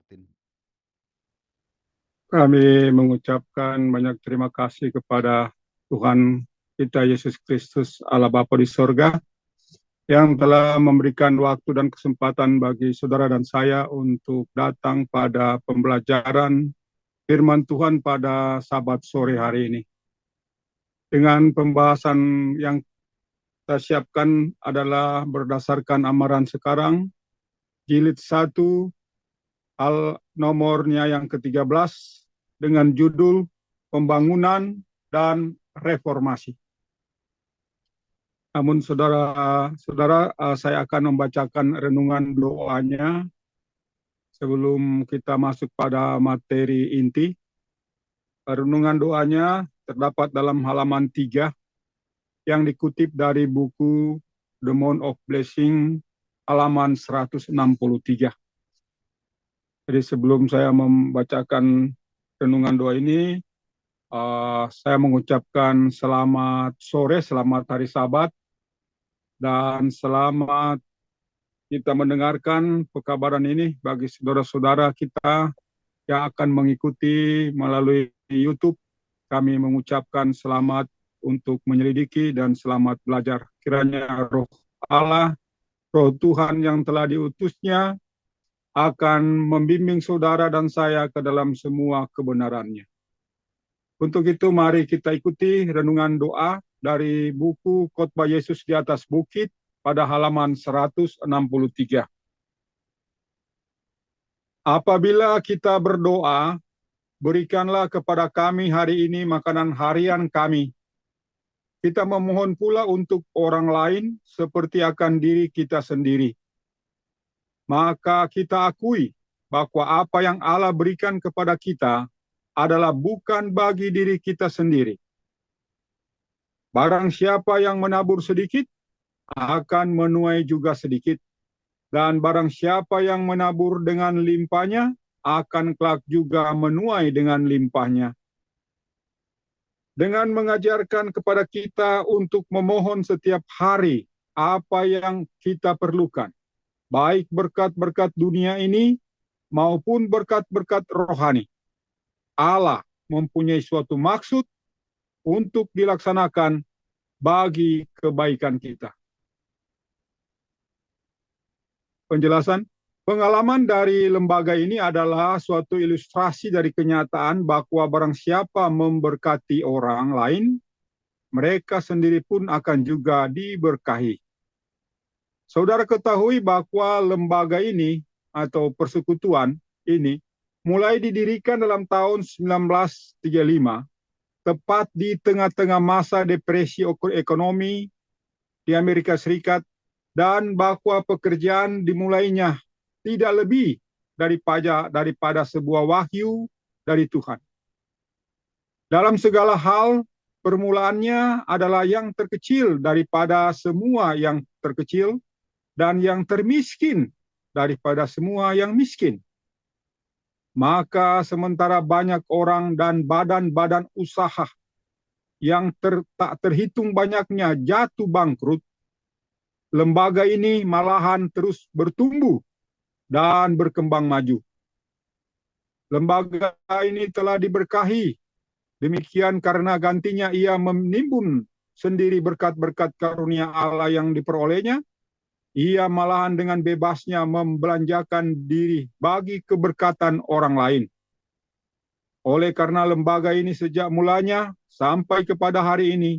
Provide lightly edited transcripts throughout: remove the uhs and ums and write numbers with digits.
Martin. Kami mengucapkan banyak terima kasih kepada Tuhan kita Yesus Kristus, Allah Bapa di sorga, yang telah memberikan waktu dan kesempatan bagi saudara dan saya untuk datang pada pembelajaran firman Tuhan pada Sabat sore hari ini. Dengan pembahasan yang kita siapkan adalah berdasarkan amaran sekarang, jilid 1, nomornya yang ke-13, dengan judul Pembangunan dan Reformasi. Namun saudara-saudara, saya akan membacakan renungan doanya sebelum kita masuk pada materi inti. Renungan doanya terdapat dalam halaman 3 yang dikutip dari buku The Mount of Blessing halaman 163. Jadi sebelum saya membacakan renungan doa ini, saya mengucapkan selamat sore, selamat hari Sabat, dan selamat kita mendengarkan pekabaran ini bagi saudara-saudara kita yang akan mengikuti melalui YouTube. Kami mengucapkan selamat untuk menyelidiki dan selamat belajar. Kiranya roh Allah, roh Tuhan yang telah diutusnya akan membimbing saudara dan saya ke dalam semua kebenarannya. Untuk itu mari kita ikuti renungan doa dari buku Khotbah Yesus di atas Bukit pada halaman 163. Apabila kita berdoa, berikanlah kepada kami hari ini makanan harian kami. Kita memohon pula untuk orang lain seperti akan diri kita sendiri. Maka kita akui bahwa apa yang Allah berikan kepada kita adalah bukan bagi diri kita sendiri. Barang siapa yang menabur sedikit, akan menuai juga sedikit. Dan barang siapa yang menabur dengan limpahnya, akan kelak juga menuai dengan limpahnya. Dengan mengajarkan kepada kita untuk memohon setiap hari apa yang kita perlukan, baik berkat-berkat dunia ini maupun berkat-berkat rohani. Allah mempunyai suatu maksud untuk dilaksanakan bagi kebaikan kita. Penjelasan, pengalaman dari lembaga ini adalah suatu ilustrasi dari kenyataan bahwa barang siapa memberkati orang lain, mereka sendiri pun akan juga diberkahi. Saudara ketahui bahwa lembaga ini atau persekutuan ini mulai didirikan dalam tahun 1935, tepat di tengah-tengah masa depresi ekonomi di Amerika Serikat, dan bahwa pekerjaan dimulainya tidak lebih daripada sebuah wahyu dari Tuhan. Dalam segala hal, permulaannya adalah yang terkecil daripada semua yang terkecil, dan yang termiskin daripada semua yang miskin. Maka sementara banyak orang dan badan-badan usaha yang tak terhitung banyaknya jatuh bangkrut, lembaga ini malahan terus bertumbuh dan berkembang maju. Lembaga ini telah diberkahi, demikian karena gantinya ia menimbun sendiri berkat-berkat karunia Allah yang diperolehnya. Ia malahan dengan bebasnya membelanjakan diri bagi keberkatan orang lain. Oleh karena lembaga ini sejak mulanya sampai kepada hari ini,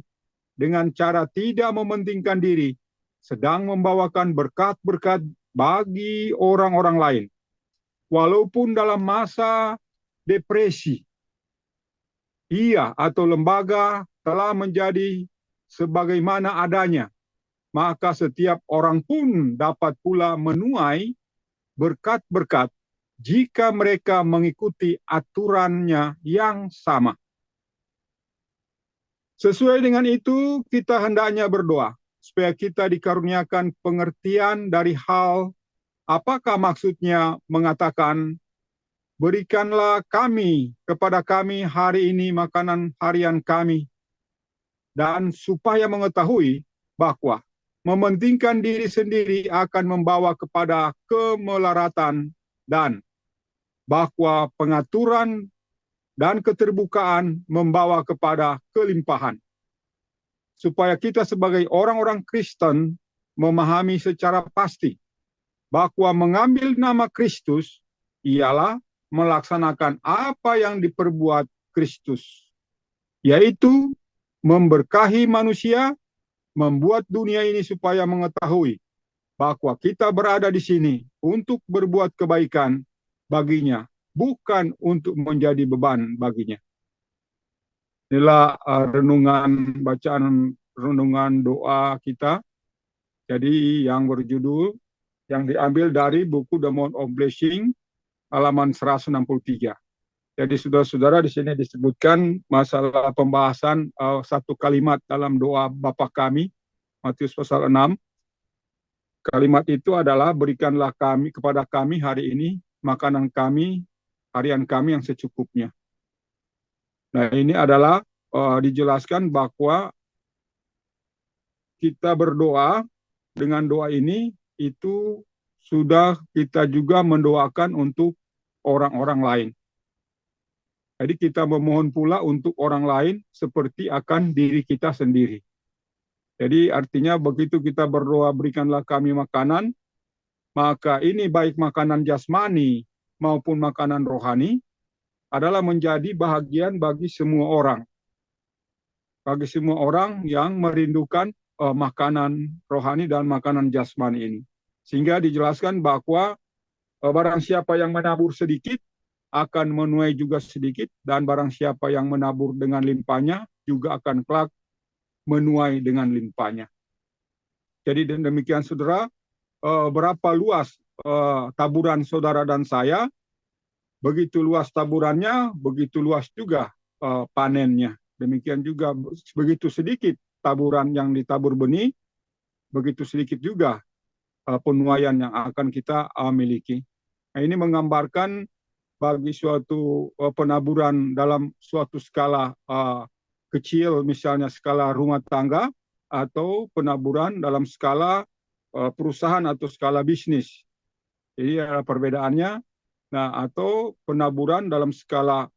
dengan cara tidak mementingkan diri, sedang membawakan berkat-berkat bagi orang-orang lain. Walaupun dalam masa depresi, ia atau lembaga telah menjadi sebagaimana adanya, maka setiap orang pun dapat pula menuai berkat-berkat jika mereka mengikuti aturannya yang sama. Sesuai dengan itu, kita hendaknya berdoa supaya kita dikaruniakan pengertian dari hal apakah maksudnya mengatakan, berikanlah kepada kami hari ini makanan harian kami, dan supaya mengetahui bahwa mementingkan diri sendiri akan membawa kepada kemelaratan dan bahwa pengaturan dan keterbukaan membawa kepada kelimpahan. Supaya kita sebagai orang-orang Kristen memahami secara pasti bahwa mengambil nama Kristus ialah melaksanakan apa yang diperbuat Kristus, yaitu memberkahi manusia, membuat dunia ini supaya mengetahui bahwa kita berada di sini untuk berbuat kebaikan baginya, bukan untuk menjadi beban baginya. Inilah renungan doa kita. Jadi yang berjudul, yang diambil dari buku The Mount of Blessing, halaman 163. Jadi saudara-saudara, di sini disebutkan masalah pembahasan satu kalimat dalam doa Bapa kami, Matius pasal 6. Kalimat itu adalah, berikanlah kami kepada kami hari ini makanan kami, harian kami yang secukupnya. Nah, ini adalah dijelaskan bahwa kita berdoa, dengan doa ini itu sudah kita juga mendoakan untuk orang-orang lain. Jadi kita memohon pula untuk orang lain seperti akan diri kita sendiri. Jadi artinya begitu kita berdoa berikanlah kami makanan, maka ini baik makanan jasmani maupun makanan rohani adalah menjadi bahagian bagi semua orang. Bagi semua orang yang merindukan makanan rohani dan makanan jasmani ini. Sehingga dijelaskan bahwa barang siapa yang menabur sedikit akan menuai juga sedikit, dan barang siapa yang menabur dengan limpahnya juga akan kelak menuai dengan limpahnya. Jadi demikian saudara, berapa luas taburan saudara dan saya, begitu luas taburannya, begitu luas juga panennya. Demikian juga begitu sedikit taburan yang ditabur benih, begitu sedikit juga penuaian yang akan kita miliki. Nah, ini menggambarkan bagi suatu penaburan dalam suatu skala kecil, misalnya skala rumah tangga, atau penaburan dalam skala perusahaan atau skala bisnis. Jadi ada perbedaannya. Nah, atau penaburan dalam skala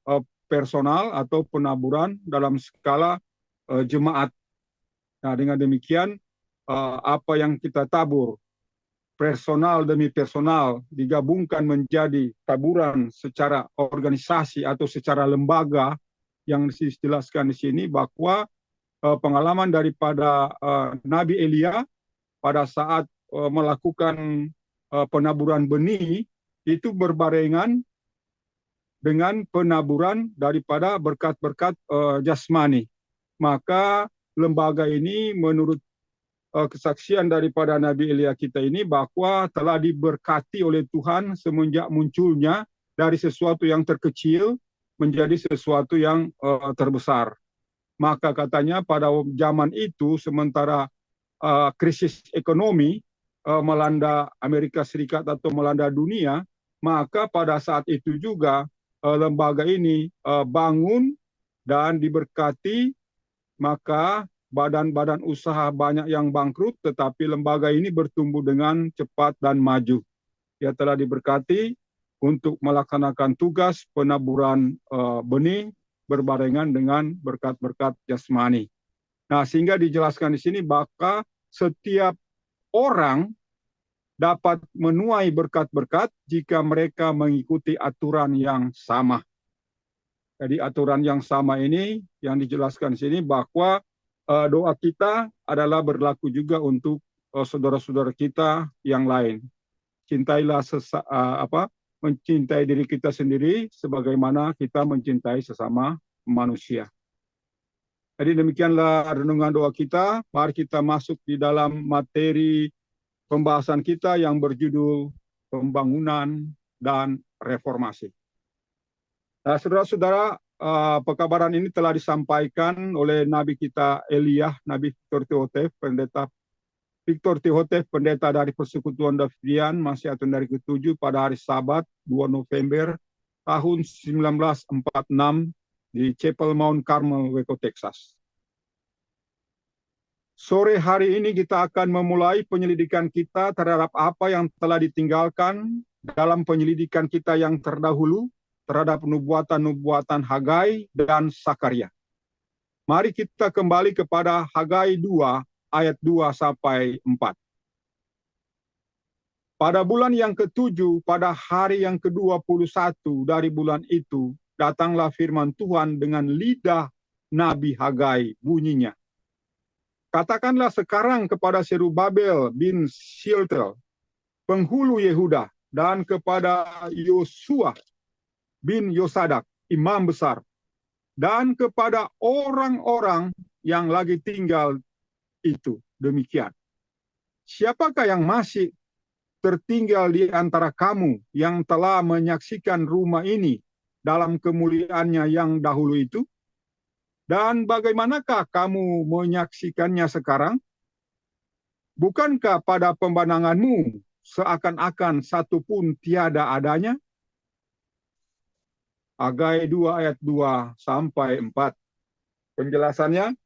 personal atau penaburan dalam skala jemaat. Nah, dengan demikian apa yang kita tabur personal demi personal digabungkan menjadi taburan secara organisasi atau secara lembaga, yang dijelaskan di sini bahwa pengalaman daripada Nabi Elia pada saat melakukan penaburan benih itu berbarengan dengan penaburan daripada berkat-berkat jasmani. Maka lembaga ini menurut kesaksian daripada Nabi Elia kita ini bahwa telah diberkati oleh Tuhan semenjak munculnya dari sesuatu yang terkecil menjadi sesuatu yang terbesar. Maka katanya pada zaman itu sementara krisis ekonomi melanda Amerika Serikat atau melanda dunia, maka pada saat itu juga lembaga ini bangun dan diberkati, maka badan-badan usaha banyak yang bangkrut, tetapi lembaga ini bertumbuh dengan cepat dan maju. Ia telah diberkati untuk melaksanakan tugas penaburan benih berbarengan dengan berkat-berkat jasmani. Nah, sehingga dijelaskan di sini bahwa setiap orang dapat menuai berkat-berkat jika mereka mengikuti aturan yang sama. Jadi aturan yang sama ini yang dijelaskan di sini bahwa doa kita adalah berlaku juga untuk saudara-saudara kita yang lain. Cintailah mencintai diri kita sendiri sebagaimana kita mencintai sesama manusia. Jadi demikianlah renungan doa kita. Mari kita masuk di dalam materi pembahasan kita yang berjudul Pembangunan dan Reformasi. Nah, saudara-saudara, pekabaran ini telah disampaikan oleh Nabi kita Elia, Nabi Victor Theotef, pendeta dari Persekutuan Davidian, Masih Atun dari ke-7 pada hari Sabat 2 November tahun 1946 di Chapel Mount Carmel, Waco, Texas. Sore hari ini kita akan memulai penyelidikan kita terhadap apa yang telah ditinggalkan dalam penyelidikan kita yang terdahulu terhadap nubuatan-nubuatan Hagai dan Sakaria. Mari kita kembali kepada Hagai 2 ayat 2 sampai 4. Pada bulan yang ke-7, pada hari yang ke-21 dari bulan itu, datanglah firman Tuhan dengan lidah Nabi Hagai, bunyinya. Katakanlah sekarang kepada Serubabel bin Shealtiel, penghulu Yehuda, dan kepada Yosua bin Yosadak, imam besar, dan kepada orang-orang yang lagi tinggal itu. Demikian. Siapakah yang masih tertinggal di antara kamu yang telah menyaksikan rumah ini dalam kemuliaannya yang dahulu itu? Dan bagaimanakah kamu menyaksikannya sekarang? Bukankah pada pemandanganmu seakan-akan satu pun tiada adanya? Hagai 2 ayat 2 sampai 4. Penjelasannya,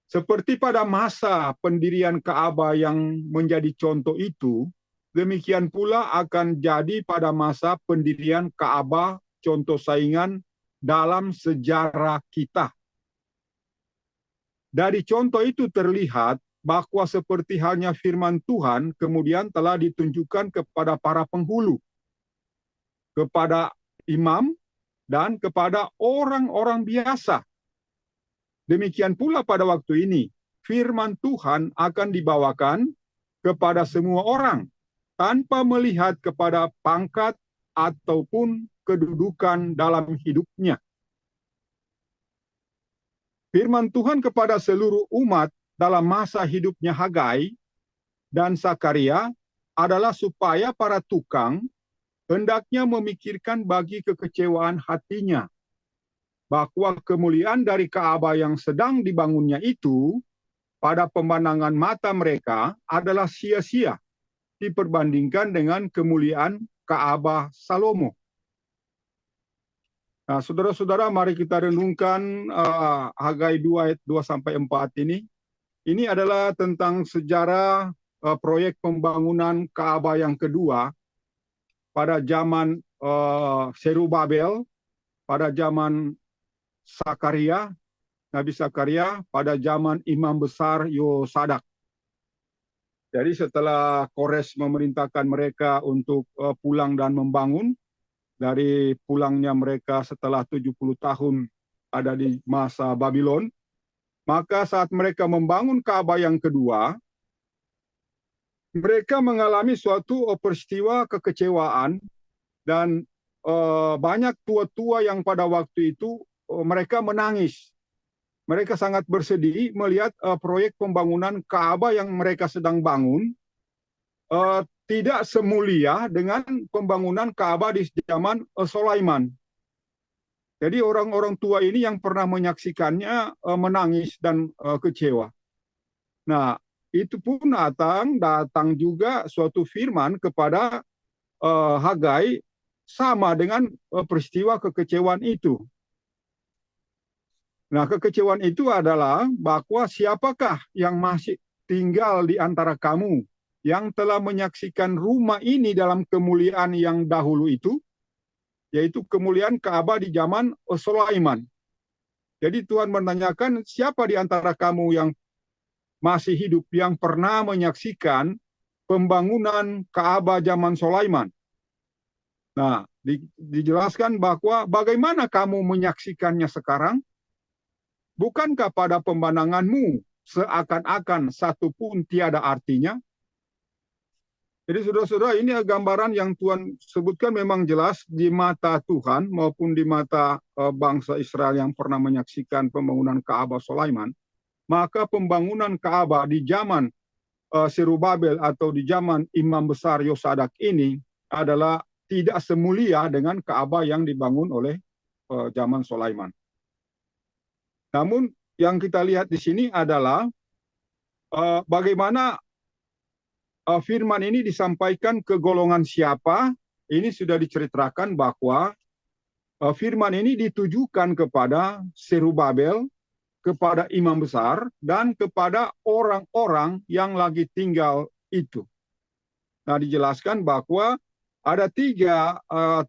seperti pada masa pendirian Ka'bah yang menjadi contoh itu, demikian pula akan jadi pada masa pendirian Ka'bah contoh saingan dalam sejarah kita. Dari contoh itu terlihat bahwa seperti halnya firman Tuhan kemudian telah ditunjukkan kepada para penghulu, kepada imam, dan kepada orang-orang biasa. Demikian pula pada waktu ini, firman Tuhan akan dibawakan kepada semua orang, tanpa melihat kepada pangkat ataupun kedudukan dalam hidupnya. Firman Tuhan kepada seluruh umat dalam masa hidupnya Hagai dan Sakaria adalah supaya para tukang hendaknya memikirkan bagi kekecewaan hatinya, bahwa kemuliaan dari Ka'bah yang sedang dibangunnya itu, pada pemandangan mata mereka adalah sia-sia diperbandingkan dengan kemuliaan Ka'bah Salomo. Nah, saudara-saudara, mari kita renungkan Hagai 2 ayat 2 sampai 4 ini. Ini adalah tentang sejarah proyek pembangunan Ka'bah yang kedua pada zaman Serubabel, pada zaman Sakaria, Nabi Sakaria, pada zaman imam besar Yosadak. Jadi setelah Kores memerintahkan mereka untuk pulang dan membangun, dari pulangnya mereka setelah 70 tahun ada di masa Babylon, maka saat mereka membangun Ka'bah yang kedua, mereka mengalami suatu peristiwa kekecewaan dan banyak tua-tua yang pada waktu itu mereka menangis. Mereka sangat bersedih melihat proyek pembangunan Ka'bah yang mereka sedang bangun tidak semulia dengan pembangunan Ka'bah di zaman Sulaiman. Jadi orang-orang tua ini yang pernah menyaksikannya menangis dan kecewa. Nah, itu pun datang juga suatu firman kepada Hagai sama dengan peristiwa kekecewaan itu. Nah, kekecewaan itu adalah bahwa siapakah yang masih tinggal di antara kamu yang telah menyaksikan rumah ini dalam kemuliaan yang dahulu itu, yaitu kemuliaan Ka'bah di zaman Sulaiman. Jadi Tuhan menanyakan, siapa di antara kamu yang masih hidup yang pernah menyaksikan pembangunan Ka'bah zaman Sulaiman? Nah, dijelaskan bahwa bagaimana kamu menyaksikannya sekarang? Bukankah pada pemandanganmu seakan-akan satu pun tiada artinya? Jadi saudara-saudara, ini gambaran yang Tuhan sebutkan memang jelas di mata Tuhan maupun di mata bangsa Israel yang pernah menyaksikan pembangunan Ka'bah Sulaiman. Maka pembangunan Ka'bah di zaman Serubabel atau di zaman imam besar Yosadak ini adalah tidak semulia dengan Ka'bah yang dibangun oleh zaman Sulaiman. Namun yang kita lihat di sini adalah bagaimana firman ini disampaikan ke golongan siapa. Ini sudah diceritakan bahwa firman ini ditujukan kepada Serubabel, kepada imam besar, dan kepada orang-orang yang lagi tinggal itu. Nah, dijelaskan bahwa ada tiga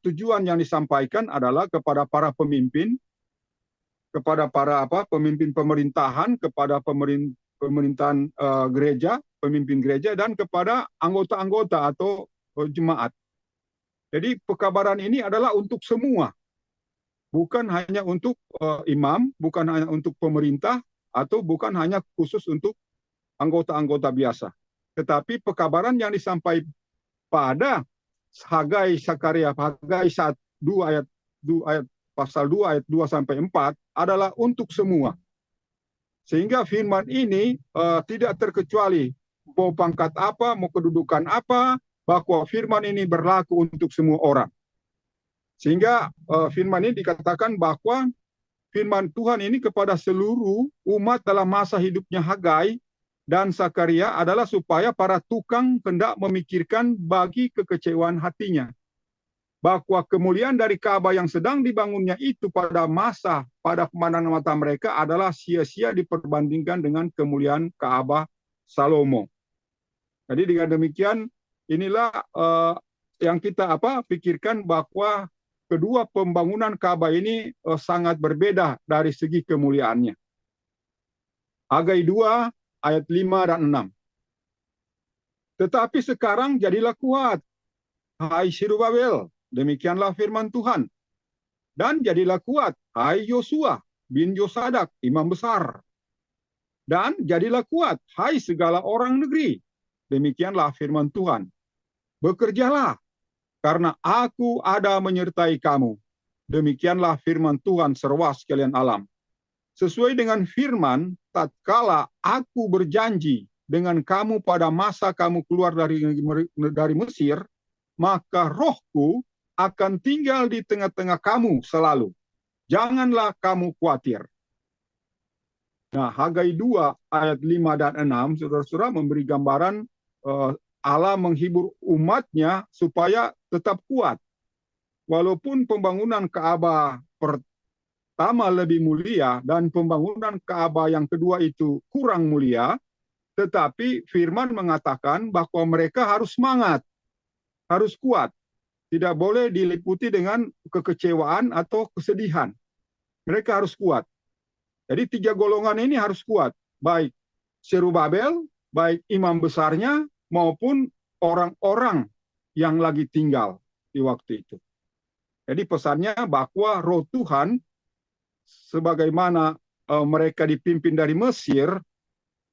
tujuan yang disampaikan adalah kepada para pemimpin, kepada para pemimpin pemerintahan, kepada pemerintahan gereja, pemimpin gereja, dan kepada anggota-anggota atau jemaat. Jadi pekabaran ini adalah untuk semua, bukan hanya untuk imam, bukan hanya untuk pemerintah, atau bukan hanya khusus untuk anggota-anggota biasa. Tetapi pekabaran yang disampaikan pada Hagai Sakaria, Hagai 1, ayat 2 ayat pasal 2 ayat 2 sampai 4 adalah untuk semua. Sehingga firman ini tidak terkecuali mau pangkat apa, mau kedudukan apa, bahwa firman ini berlaku untuk semua orang. Sehingga firman ini dikatakan bahwa firman Tuhan ini kepada seluruh umat dalam masa hidupnya Hagai dan Sakaria adalah supaya para tukang hendak memikirkan bagi kekecewaan hatinya, bahwa kemuliaan dari Ka'bah yang sedang dibangunnya itu pada pemandangan mata mereka adalah sia-sia diperbandingkan dengan kemuliaan Ka'bah Salomo. Jadi dengan demikian inilah yang kita pikirkan bahwa kedua pembangunan Ka'bah ini sangat berbeda dari segi kemuliaannya. Hagai 2 ayat 5 dan 6. Tetapi sekarang jadilah kuat, hai Zerubabel, demikianlah firman Tuhan. Dan jadilah kuat, hai Yosua bin Yosadak, imam besar. Dan jadilah kuat, hai segala orang negeri, demikianlah firman Tuhan. Bekerjalah, karena aku ada menyertai kamu. Demikianlah firman Tuhan seruas sekalian alam. Sesuai dengan firman, tatkala aku berjanji dengan kamu pada masa kamu keluar dari Mesir, maka rohku akan tinggal di tengah-tengah kamu selalu. Janganlah kamu khawatir. Nah, Hagai 2 ayat 5 dan 6, saudara-saudara, memberi gambaran Allah menghibur umatnya supaya tetap kuat. Walaupun pembangunan Ka'bah pertama lebih mulia dan pembangunan Ka'bah yang kedua itu kurang mulia, tetapi firman mengatakan bahwa mereka harus semangat, harus kuat. Tidak boleh diliputi dengan kekecewaan atau kesedihan. Mereka harus kuat. Jadi tiga golongan ini harus kuat. Baik Zerubabel, baik imam besarnya, maupun orang-orang yang lagi tinggal di waktu itu. Jadi pesannya bahwa roh Tuhan, sebagaimana mereka dipimpin dari Mesir,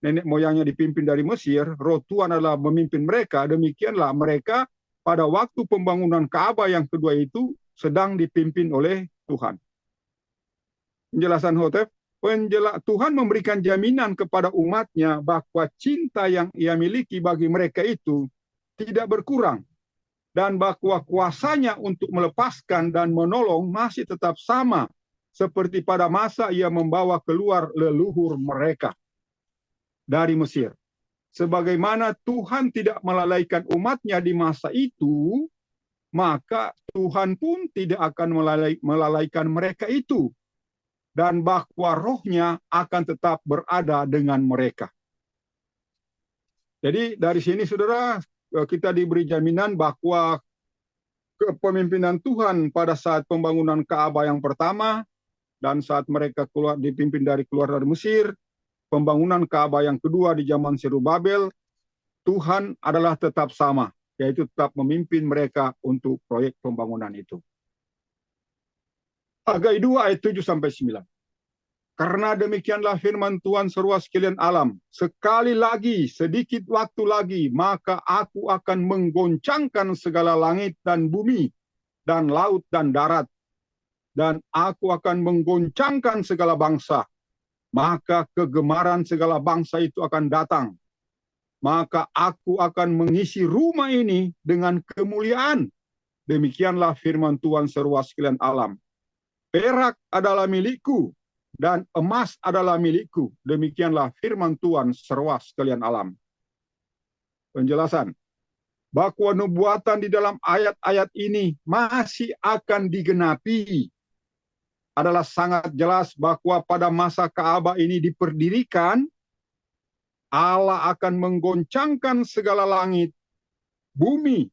nenek moyangnya dipimpin dari Mesir, roh Tuhan adalah memimpin mereka, demikianlah mereka pada waktu pembangunan Ka'bah yang kedua itu sedang dipimpin oleh Tuhan. Penjelasan Hotep, Tuhan memberikan jaminan kepada umatnya bahwa cinta yang ia miliki bagi mereka itu tidak berkurang, dan bahwa kuasanya untuk melepaskan dan menolong masih tetap sama seperti pada masa ia membawa keluar leluhur mereka dari Mesir. Sebagaimana Tuhan tidak melalaikan umatnya di masa itu, maka Tuhan pun tidak akan melalaikan mereka itu, dan bahwa rohnya akan tetap berada dengan mereka. Jadi dari sini saudara, kita diberi jaminan bahwa kepemimpinan Tuhan pada saat pembangunan Ka'bah yang pertama dan saat mereka dipimpin keluar dari Mesir, pembangunan Ka'bah yang kedua di zaman Zerubabel, Tuhan adalah tetap sama, yaitu tetap memimpin mereka untuk proyek pembangunan itu. Hagai 2 ayat 7 sampai 9. Karena demikianlah firman Tuhan seruas sekalian alam, sekali lagi, sedikit waktu lagi, maka aku akan menggoncangkan segala langit dan bumi, dan laut dan darat. Dan aku akan menggoncangkan segala bangsa, maka kegemaran segala bangsa itu akan datang. Maka aku akan mengisi rumah ini dengan kemuliaan. Demikianlah firman Tuhan seruas sekalian alam. Perak adalah milikku, dan emas adalah milikku. Demikianlah firman Tuhan seruas sekalian alam. Penjelasan. Bahwa nubuatan di dalam ayat-ayat ini masih akan digenapi. Adalah sangat jelas bahwa pada masa Ka'bah ini diperdirikan, Allah akan menggoncangkan segala langit, bumi,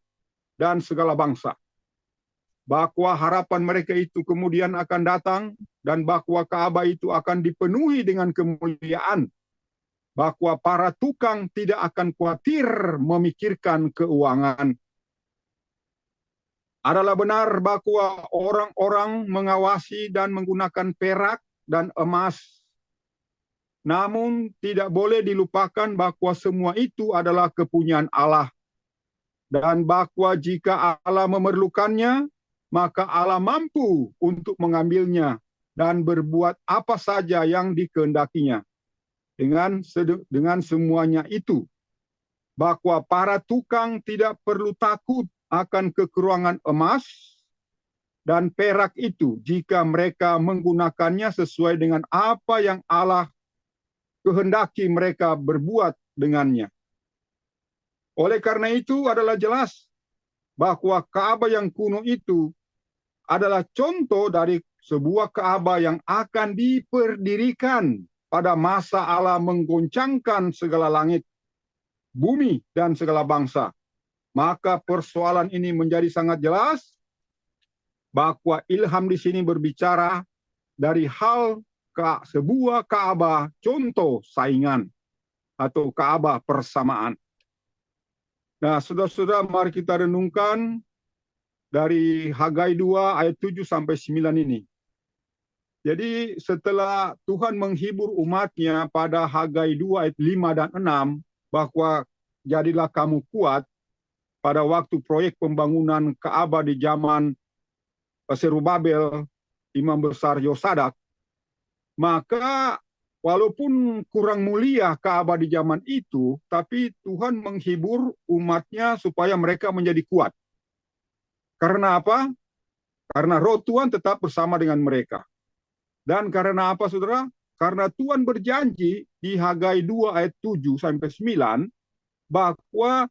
dan segala bangsa. Bahwa harapan mereka itu kemudian akan datang dan bahwa Ka'bah itu akan dipenuhi dengan kemuliaan. Bahwa para tukang tidak akan khawatir memikirkan keuangan. Adalah benar bahwa orang-orang mengawasi dan menggunakan perak dan emas. Namun tidak boleh dilupakan bahwa semua itu adalah kepunyaan Allah. Dan bahwa jika Allah memerlukannya, maka Allah mampu untuk mengambilnya dan berbuat apa saja yang dikehendakinya. Dengan semuanya itu, bahwa para tukang tidak perlu takut akan kekurangan emas dan perak itu jika mereka menggunakannya sesuai dengan apa yang Allah kehendaki mereka berbuat dengannya. Oleh karena itu adalah jelas bahwa Ka'bah yang kuno itu adalah contoh dari sebuah Ka'bah yang akan diperdirikan pada masa Allah menggoncangkan segala langit, bumi, dan segala bangsa. Maka persoalan ini menjadi sangat jelas bahwa ilham di sini berbicara dari hal sebuah Ka'bah contoh saingan atau Ka'bah persamaan. Nah, saudara-saudara, mari kita renungkan dari Hagai 2 ayat 7 sampai 9 ini. Jadi setelah Tuhan menghibur umatnya pada Hagai 2 ayat 5 dan 6, bahwa jadilah kamu kuat pada waktu proyek pembangunan Ka'bah di zaman Zerubabel, imam besar Yosadak, maka walaupun kurang mulia Ka'bah di zaman itu, tapi Tuhan menghibur umatnya supaya mereka menjadi kuat. Karena apa? Karena roh Tuhan tetap bersama dengan mereka. Dan karena apa, saudara? Karena Tuhan berjanji di Hagai 2 ayat 7 sampai 9, bahwa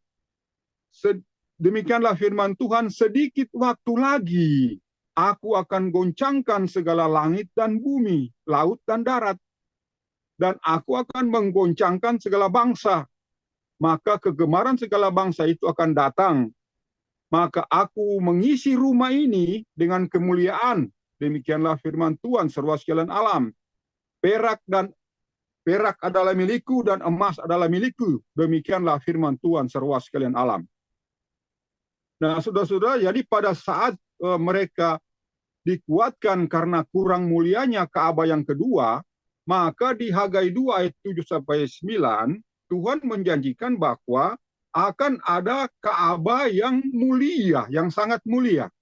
demikianlah firman Tuhan, sedikit waktu lagi aku akan goncangkan segala langit dan bumi, laut dan darat. Dan aku akan menggoncangkan segala bangsa. Maka kegemaran segala bangsa itu akan datang. Maka aku mengisi rumah ini dengan kemuliaan. Demikianlah firman Tuhan seluruh sekalian alam. Perak adalah milikku dan emas adalah milikku. Demikianlah firman Tuhan seluruh sekalian alam. Nah, saudara-saudara, jadi pada saat mereka dikuatkan karena kurang mulianya Ka'bah yang kedua, maka di Hagai 2 ayat 7 sampai 9, Tuhan menjanjikan bahwa akan ada Ka'bah yang mulia, yang sangat mulia.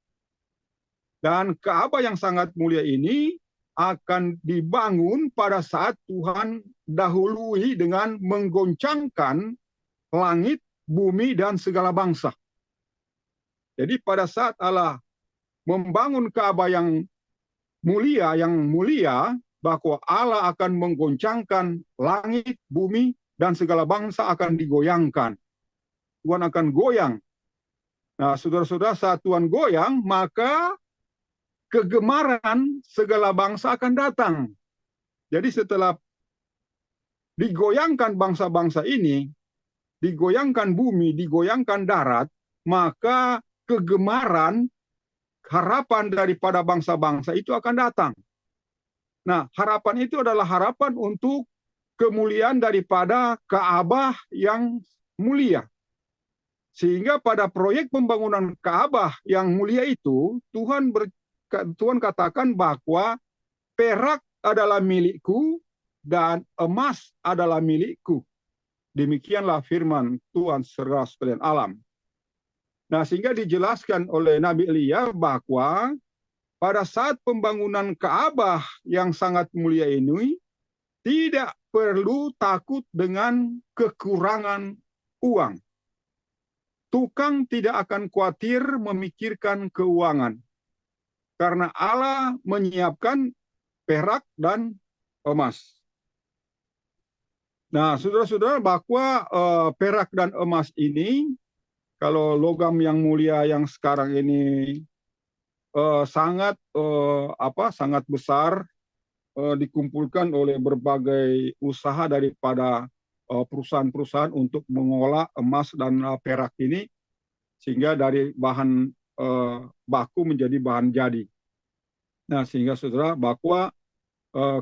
Dan Ka'bah yang sangat mulia ini akan dibangun pada saat Tuhan dahului dengan menggoncangkan langit, bumi, dan segala bangsa. Jadi pada saat Allah membangun Ka'bah yang mulia, bahwa Allah akan menggoncangkan langit, bumi, dan segala bangsa akan digoyangkan. Tuhan akan goyang. Nah, saudara-saudara, saat Tuhan goyang, maka kegemaran segala bangsa akan datang. Jadi setelah digoyangkan bangsa-bangsa ini, digoyangkan bumi, digoyangkan darat, maka kegemaran, harapan daripada bangsa-bangsa itu akan datang. Nah, harapan itu adalah harapan untuk kemuliaan daripada Ka'bah yang mulia. Sehingga pada proyek pembangunan Ka'bah yang mulia itu, Tuhan katakan bahwa perak adalah milikku dan emas adalah milikku. Demikianlah firman Tuhan seluruh sekalian alam. Nah, sehingga dijelaskan oleh Nabi Elia bahwa pada saat pembangunan Ka'bah yang sangat mulia ini, tidak perlu takut dengan kekurangan uang. Tukang tidak akan khawatir memikirkan keuangan. Karena Allah menyiapkan perak dan emas. Nah, saudara-saudara, bahwa perak dan emas ini, kalau logam yang mulia yang sekarang ini sangat besar, dikumpulkan oleh berbagai usaha daripada perusahaan-perusahaan untuk mengolah emas dan perak ini, sehingga dari bahan baku menjadi bahan jadi. Nah, sehingga saudara, bahwa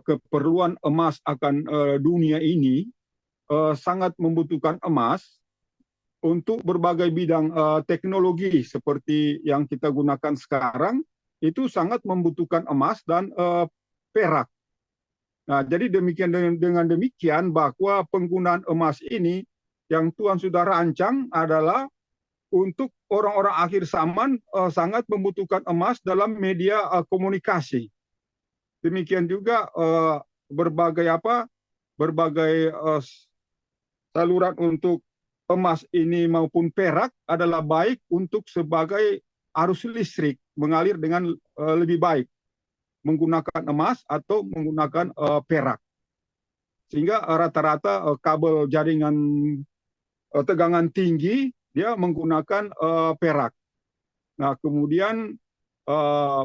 keperluan emas akan dunia ini sangat membutuhkan emas untuk berbagai bidang teknologi seperti yang kita gunakan sekarang, itu sangat membutuhkan emas dan perak. Nah, jadi dengan demikian bahwa penggunaan emas ini yang Tuhan sudah rancang adalah untuk orang-orang akhir zaman sangat membutuhkan emas dalam media komunikasi. Demikian juga berbagai saluran untuk emas ini maupun perak adalah baik untuk sebagai arus listrik mengalir dengan lebih baik menggunakan emas atau menggunakan perak. Sehingga rata-rata kabel jaringan tegangan tinggi dia menggunakan perak. Nah, kemudian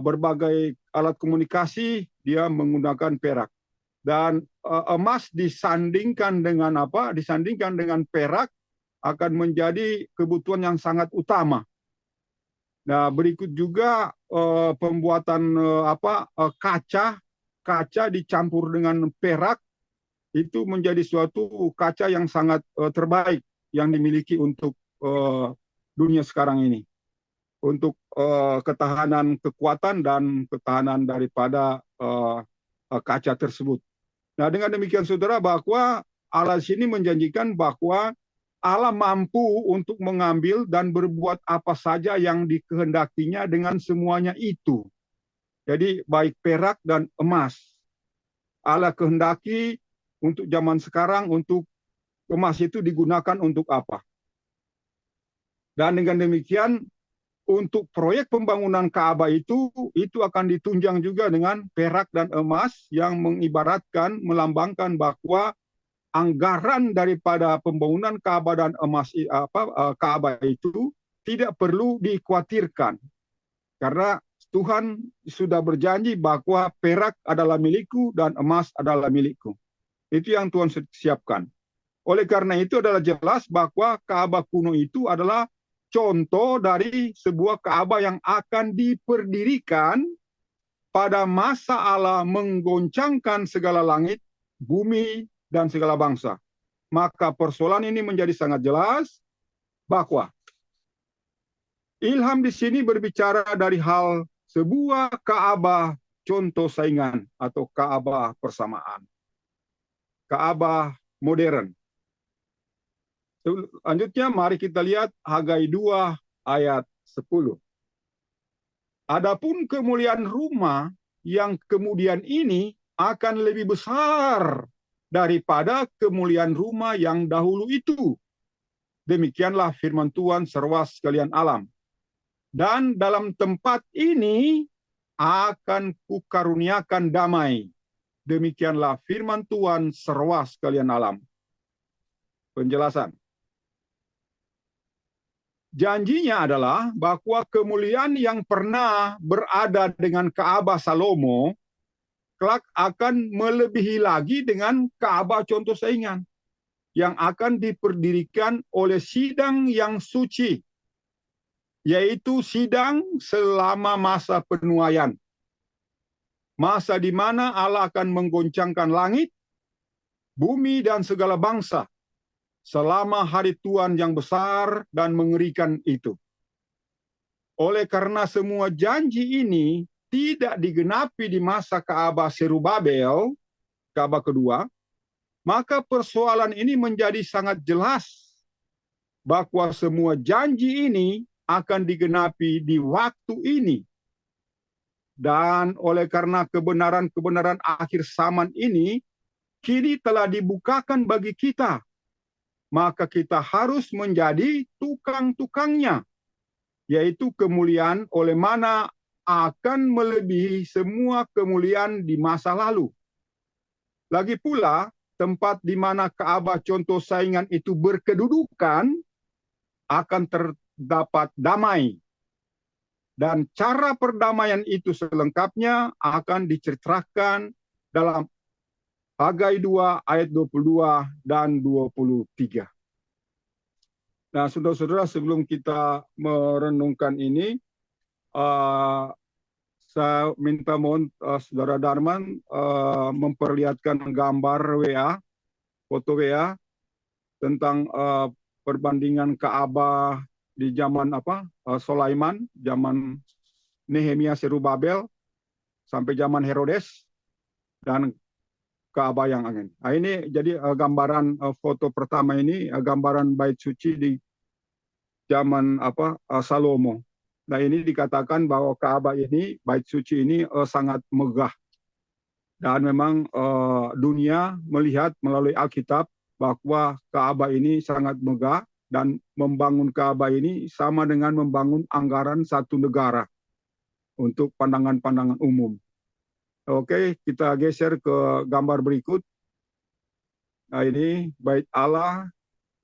berbagai alat komunikasi dia menggunakan perak. Dan emas disandingkan dengan apa? Disandingkan dengan perak akan menjadi kebutuhan yang sangat utama. Nah, berikut juga pembuatan kaca dicampur dengan perak itu menjadi suatu kaca yang sangat terbaik yang dimiliki untuk dunia sekarang ini, untuk ketahanan kekuatan dan ketahanan daripada kaca tersebut. Nah, dengan demikian saudara, bahwa Allah sini menjanjikan bahwa Allah mampu untuk mengambil dan berbuat apa saja yang dikehendakinya dengan semuanya itu. Jadi baik perak dan emas. Allah kehendaki untuk zaman sekarang, untuk emas itu digunakan untuk apa. Dan dengan demikian untuk proyek pembangunan Ka'bah itu akan ditunjang juga dengan perak dan emas yang mengibaratkan, melambangkan bahwa anggaran daripada pembangunan Ka'bah dan emas Ka'bah itu tidak perlu dikhawatirkan, karena Tuhan sudah berjanji bahwa perak adalah milikku dan emas adalah milikku. Itu yang Tuhan siapkan. Oleh karena itu adalah jelas bahwa Ka'bah kuno itu adalah contoh dari sebuah Ka'bah yang akan diperdirikan pada masa Allah menggoncangkan segala langit, bumi, dan segala bangsa. Maka persoalan ini menjadi sangat jelas bahwa ilham di sini berbicara dari hal sebuah Ka'bah contoh saingan atau Ka'bah persamaan. Ka'bah modern. Selanjutnya mari kita lihat Hagai 2 ayat 10. Adapun kemuliaan rumah yang kemudian ini akan lebih besar daripada kemuliaan rumah yang dahulu itu. Demikianlah firman Tuhan seruas sekalian alam. Dan dalam tempat ini akan kukaruniakan damai. Demikianlah firman Tuhan seruas sekalian alam. Penjelasan. Janjinya adalah bahwa kemuliaan yang pernah berada dengan Ka'bah Salomo kelak akan melebihi lagi dengan Ka'bah contoh saingan yang akan diperdirikan oleh sidang yang suci, yaitu sidang selama masa penuaian. Masa di mana Allah akan menggoncangkan langit, bumi, dan segala bangsa selama hari Tuhan yang besar dan mengerikan itu. Oleh karena semua janji ini tidak digenapi di masa Ka'bah Serubabel, Ka'bah kedua, maka persoalan ini menjadi sangat jelas bahwa semua janji ini akan digenapi di waktu ini. Dan oleh karena kebenaran-kebenaran akhir zaman ini kini telah dibukakan bagi kita, maka kita harus menjadi tukang-tukangnya, yaitu kemuliaan oleh mana akan melebihi semua kemuliaan di masa lalu. Lagi pula, tempat di mana Ka'bah contoh saingan itu berkedudukan akan terdapat damai. Dan cara perdamaian itu selengkapnya akan diceritakan dalam Hagai 2 ayat 22 dan 23. Nah, saudara-saudara, sebelum kita merenungkan ini, uh, saya minta mohon Saudara Darman memperlihatkan gambar WA, foto WA tentang perbandingan Ka'bah di zaman Sulaiman, zaman Nehemia Serubabel sampai zaman Herodes dan Ka'bah yang angin. Nah, ini jadi gambaran foto pertama ini gambaran bait suci di zaman Salomo. Nah, ini dikatakan bahwa Ka'bah ini, bait suci ini sangat megah. Dan memang dunia melihat melalui Alkitab bahwa Ka'bah ini sangat megah dan membangun Ka'bah ini sama dengan membangun anggaran satu negara untuk pandangan-pandangan umum. Oke, kita geser ke gambar berikut. Nah, ini bait Allah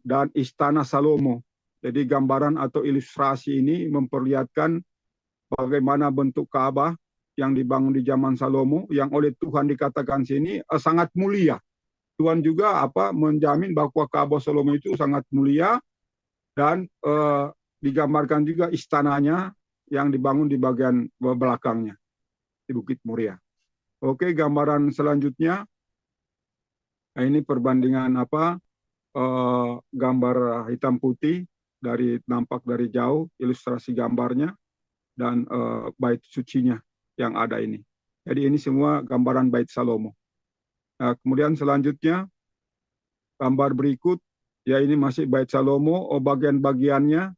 dan istana Salomo. Jadi gambaran atau ilustrasi ini memperlihatkan bagaimana bentuk Ka'bah yang dibangun di zaman Salomo, yang oleh Tuhan dikatakan sini sangat mulia. Tuhan juga menjamin bahwa Ka'bah Salomo itu sangat mulia, dan digambarkan juga istananya yang dibangun di bagian belakangnya di Bukit Muria. Oke, gambaran selanjutnya. Nah, ini perbandingan gambar hitam putih nampak dari jauh, ilustrasi gambarnya dan bait sucinya yang ada ini. Jadi ini semua gambaran bait Salomo. Nah, kemudian selanjutnya gambar berikut, ya ini masih bait Salomo, bagian-bagiannya.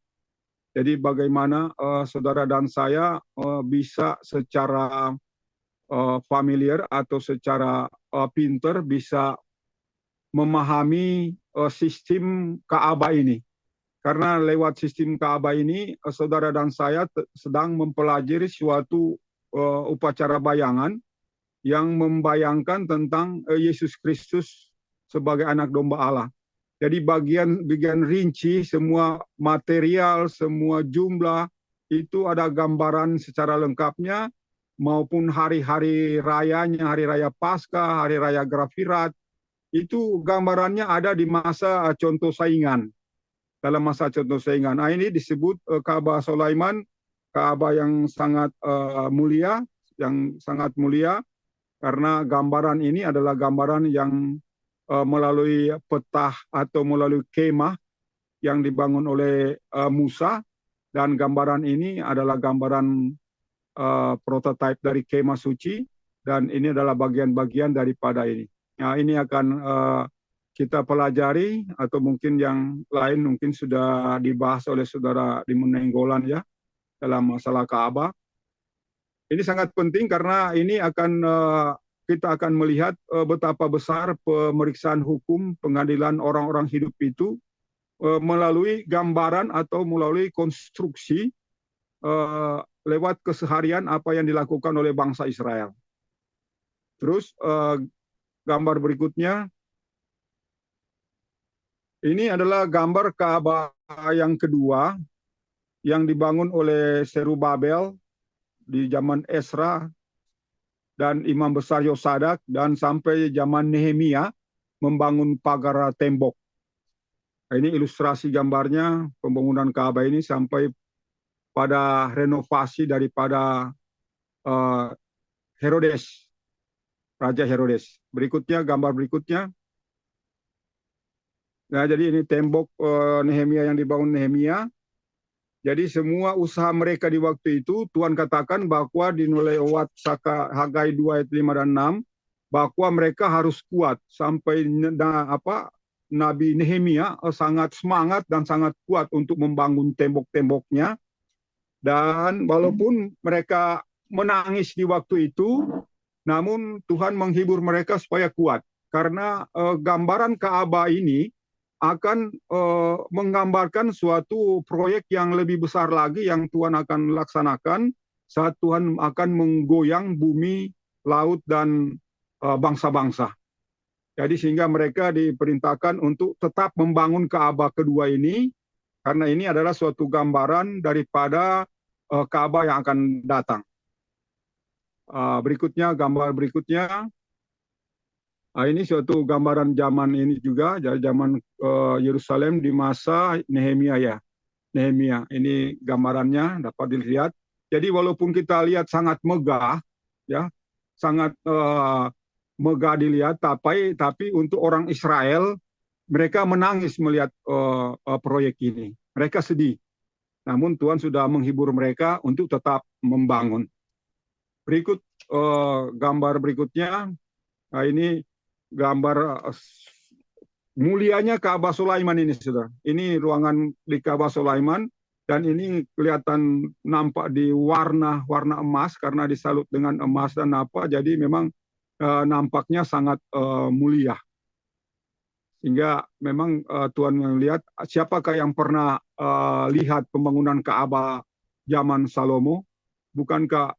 Jadi bagaimana saudara dan saya bisa secara familiar atau secara pinter bisa memahami sistem Ka'bah ini. Karena lewat sistem Ka'bah ini, saudara dan saya sedang mempelajari suatu upacara bayangan yang membayangkan tentang Yesus Kristus sebagai anak domba Allah. Jadi bagian rinci, semua material, semua jumlah, itu ada gambaran secara lengkapnya, maupun hari-hari rayanya, hari raya Paskah, hari raya Grafirat, itu gambarannya ada di masa contoh saingan. Dalam masa contoh saingan. Nah, ini disebut Ka'bah Sulaiman, Ka'bah yang sangat mulia, karena gambaran ini adalah gambaran yang melalui petah atau melalui kemah yang dibangun oleh Musa, dan gambaran ini adalah gambaran prototipe dari kemah suci, dan ini adalah bagian-bagian daripada ini. Nah, ini akan kita pelajari, atau mungkin yang lain mungkin sudah dibahas oleh saudara di Menenggolan ya, dalam masalah Ka'bah. Ini sangat penting karena ini kita akan melihat betapa besar pemeriksaan hukum pengadilan orang-orang hidup itu melalui gambaran atau melalui konstruksi lewat keseharian apa yang dilakukan oleh bangsa Israel. Terus gambar berikutnya, ini adalah gambar Ka'bah yang kedua yang dibangun oleh Serubabel di zaman Esra dan Imam Besar Yosadak, dan sampai zaman Nehemia membangun pagar tembok. Ini ilustrasi gambarnya pembangunan Ka'bah ini sampai pada renovasi daripada Herodes, Raja Herodes. Berikutnya, gambar berikutnya. Nah, jadi ini tembok Nehemia yang dibangun Nehemia. Jadi semua usaha mereka di waktu itu, Tuhan katakan bahwa di lewat Hagai 2 ayat 5 dan 6, bahwa mereka harus kuat. Sampai Nabi Nehemia sangat semangat dan sangat kuat untuk membangun tembok-temboknya. Dan walaupun mereka menangis di waktu itu, namun Tuhan menghibur mereka supaya kuat. Karena gambaran Ka'bah ini akan menggambarkan suatu proyek yang lebih besar lagi yang Tuhan akan laksanakan saat Tuhan akan menggoyang bumi, laut, dan bangsa-bangsa. Jadi sehingga mereka diperintahkan untuk tetap membangun Ka'bah kedua ini, karena ini adalah suatu gambaran daripada Ka'bah yang akan datang. Berikutnya, gambar berikutnya. Ini suatu gambaran zaman ini juga, dari zaman Yerusalem di masa Nehemia ya. Nehemia, ini gambarannya dapat dilihat. Jadi walaupun kita lihat sangat megah, ya, sangat megah dilihat, tapi untuk orang Israel mereka menangis melihat proyek ini. Mereka sedih. Namun Tuhan sudah menghibur mereka untuk tetap membangun. Berikut gambar berikutnya. Nah, ini gambar mulianya Ka'bah Sulaiman ini, saudara. Ini ruangan di Ka'bah Sulaiman dan ini kelihatan nampak di warna emas karena disalut dengan emas dan apa. Jadi memang nampaknya sangat mulia. Sehingga memang Tuhan melihat siapakah yang pernah lihat pembangunan Ka'bah zaman Salomo? Bukankah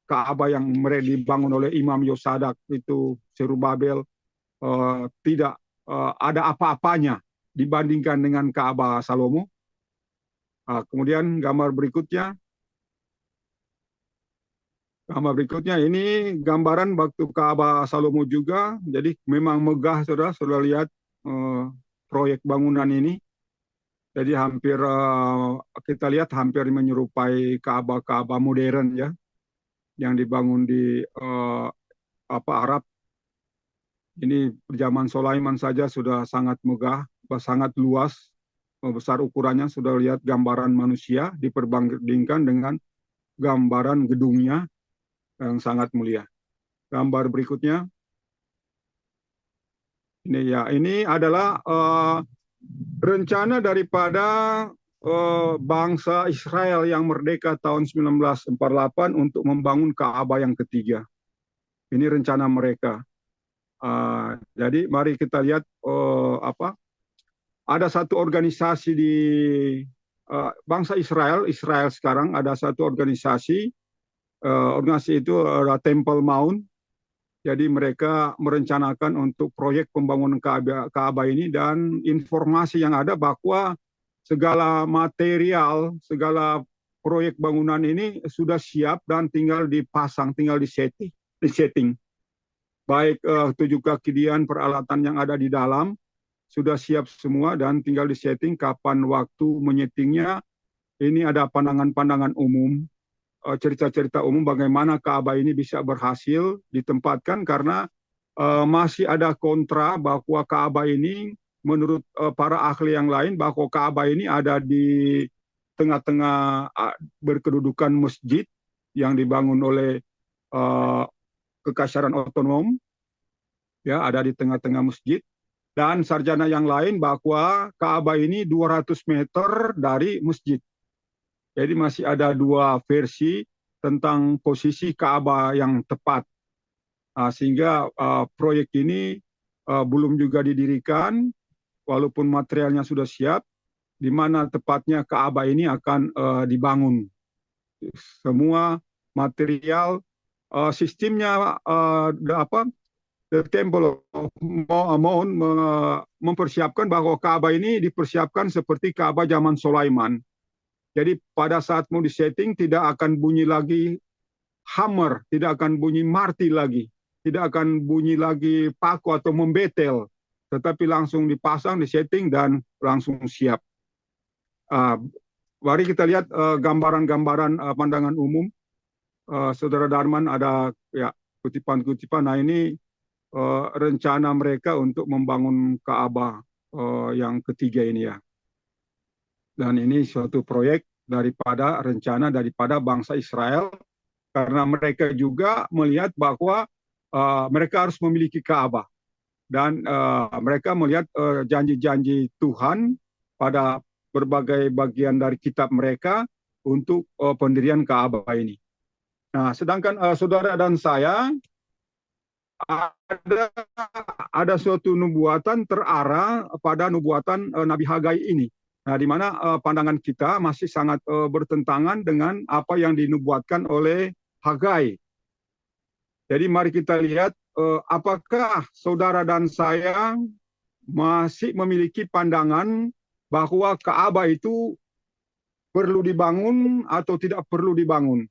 Ka'bah yang mereka dibangun oleh Imam Yosadak itu Serubabel tidak ada apa-apanya dibandingkan dengan Ka'bah Salomo. Kemudian gambar berikutnya ini gambaran waktu Ka'bah Salomo juga. Jadi memang megah, saudara. Sudah lihat proyek bangunan ini. Jadi hampir kita lihat hampir menyerupai Ka'bah modern ya, yang dibangun di Arab. Ini zaman Sulaiman saja sudah sangat megah, sangat luas, besar ukurannya. Sudah lihat gambaran manusia diperbandingkan dengan gambaran gedungnya yang sangat mulia. Gambar berikutnya, ini adalah rencana daripada bangsa Israel yang merdeka tahun 1948 untuk membangun Ka'bah yang ketiga. Ini rencana mereka. Jadi mari kita lihat ada satu organisasi di bangsa Israel sekarang ada satu organisasi itu Temple Mount. Jadi mereka merencanakan untuk proyek pembangunan Ka'bah ini dan informasi yang ada bahwa segala material, segala proyek bangunan ini sudah siap dan tinggal dipasang, tinggal disetting. Baik 7 kaki dian peralatan yang ada di dalam sudah siap semua dan tinggal disetting kapan waktu menyetingnya. Ini ada pandangan-pandangan umum, cerita-cerita umum bagaimana Ka'bah ini bisa berhasil ditempatkan karena masih ada kontra bahwa Ka'bah ini menurut para ahli yang lain bahwa Ka'bah ini ada di tengah-tengah berkedudukan masjid yang dibangun oleh Kekaisaran Otonom, ya, ada di tengah-tengah masjid. Dan sarjana yang lain bahwa Ka'bah ini 200 meter dari masjid. Jadi masih ada dua versi tentang posisi Ka'bah yang tepat. Sehingga proyek ini belum juga didirikan, walaupun materialnya sudah siap, di mana tepatnya Ka'bah ini akan dibangun. Semua material, sistemnya The Temple of Mount mempersiapkan bahwa Ka'bah ini dipersiapkan seperti Ka'bah zaman Sulaiman. Jadi pada saat mau disetting tidak akan bunyi lagi hammer, tidak akan bunyi martil lagi, tidak akan bunyi lagi paku atau membetel, tetapi langsung dipasang, disetting dan langsung siap. Mari kita lihat gambaran-gambaran pandangan umum. Saudara Darman ada ya kutipan-kutipan. Nah ini rencana mereka untuk membangun Ka'bah yang ketiga ini ya. Dan ini suatu proyek rencana daripada bangsa Israel karena mereka juga melihat bahwa mereka harus memiliki Ka'bah dan mereka melihat janji-janji Tuhan pada berbagai bagian dari kitab mereka untuk pendirian Ka'bah ini. Nah, sedangkan saudara dan saya ada suatu nubuatan terarah pada nubuatan Nabi Hagai ini. Nah, di mana pandangan kita masih sangat bertentangan dengan apa yang dinubuatkan oleh Hagai. Jadi mari kita lihat apakah saudara dan saya masih memiliki pandangan bahwa Ka'bah itu perlu dibangun atau tidak perlu dibangun.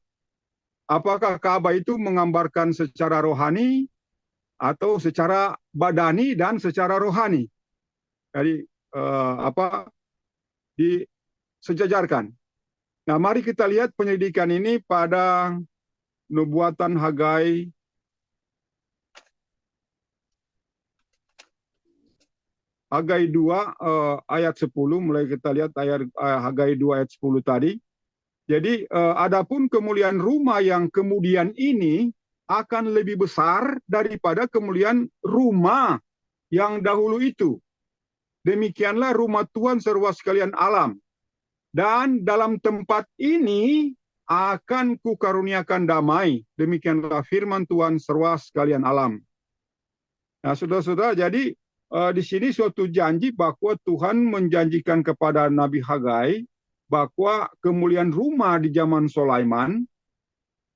Apakah Ka'bah itu menggambarkan secara rohani atau secara badani dan secara rohani. Jadi disejajarkan. Nah, mari kita lihat penyelidikan ini pada nubuatan Hagai Hagai 2 ayat 10, mulai kita lihat ayat Hagai 2 ayat 10 tadi. Jadi adapun kemuliaan rumah yang kemudian ini akan lebih besar daripada kemuliaan rumah yang dahulu itu. Demikianlah rumah Tuhan seruas sekalian alam. Dan dalam tempat ini akan kukaruniakan damai. Demikianlah firman Tuhan seruas sekalian alam. Nah, saudara-saudara, jadi di sini suatu janji bahwa Tuhan menjanjikan kepada Nabi Hagai bahwa kemuliaan rumah di zaman Sulaiman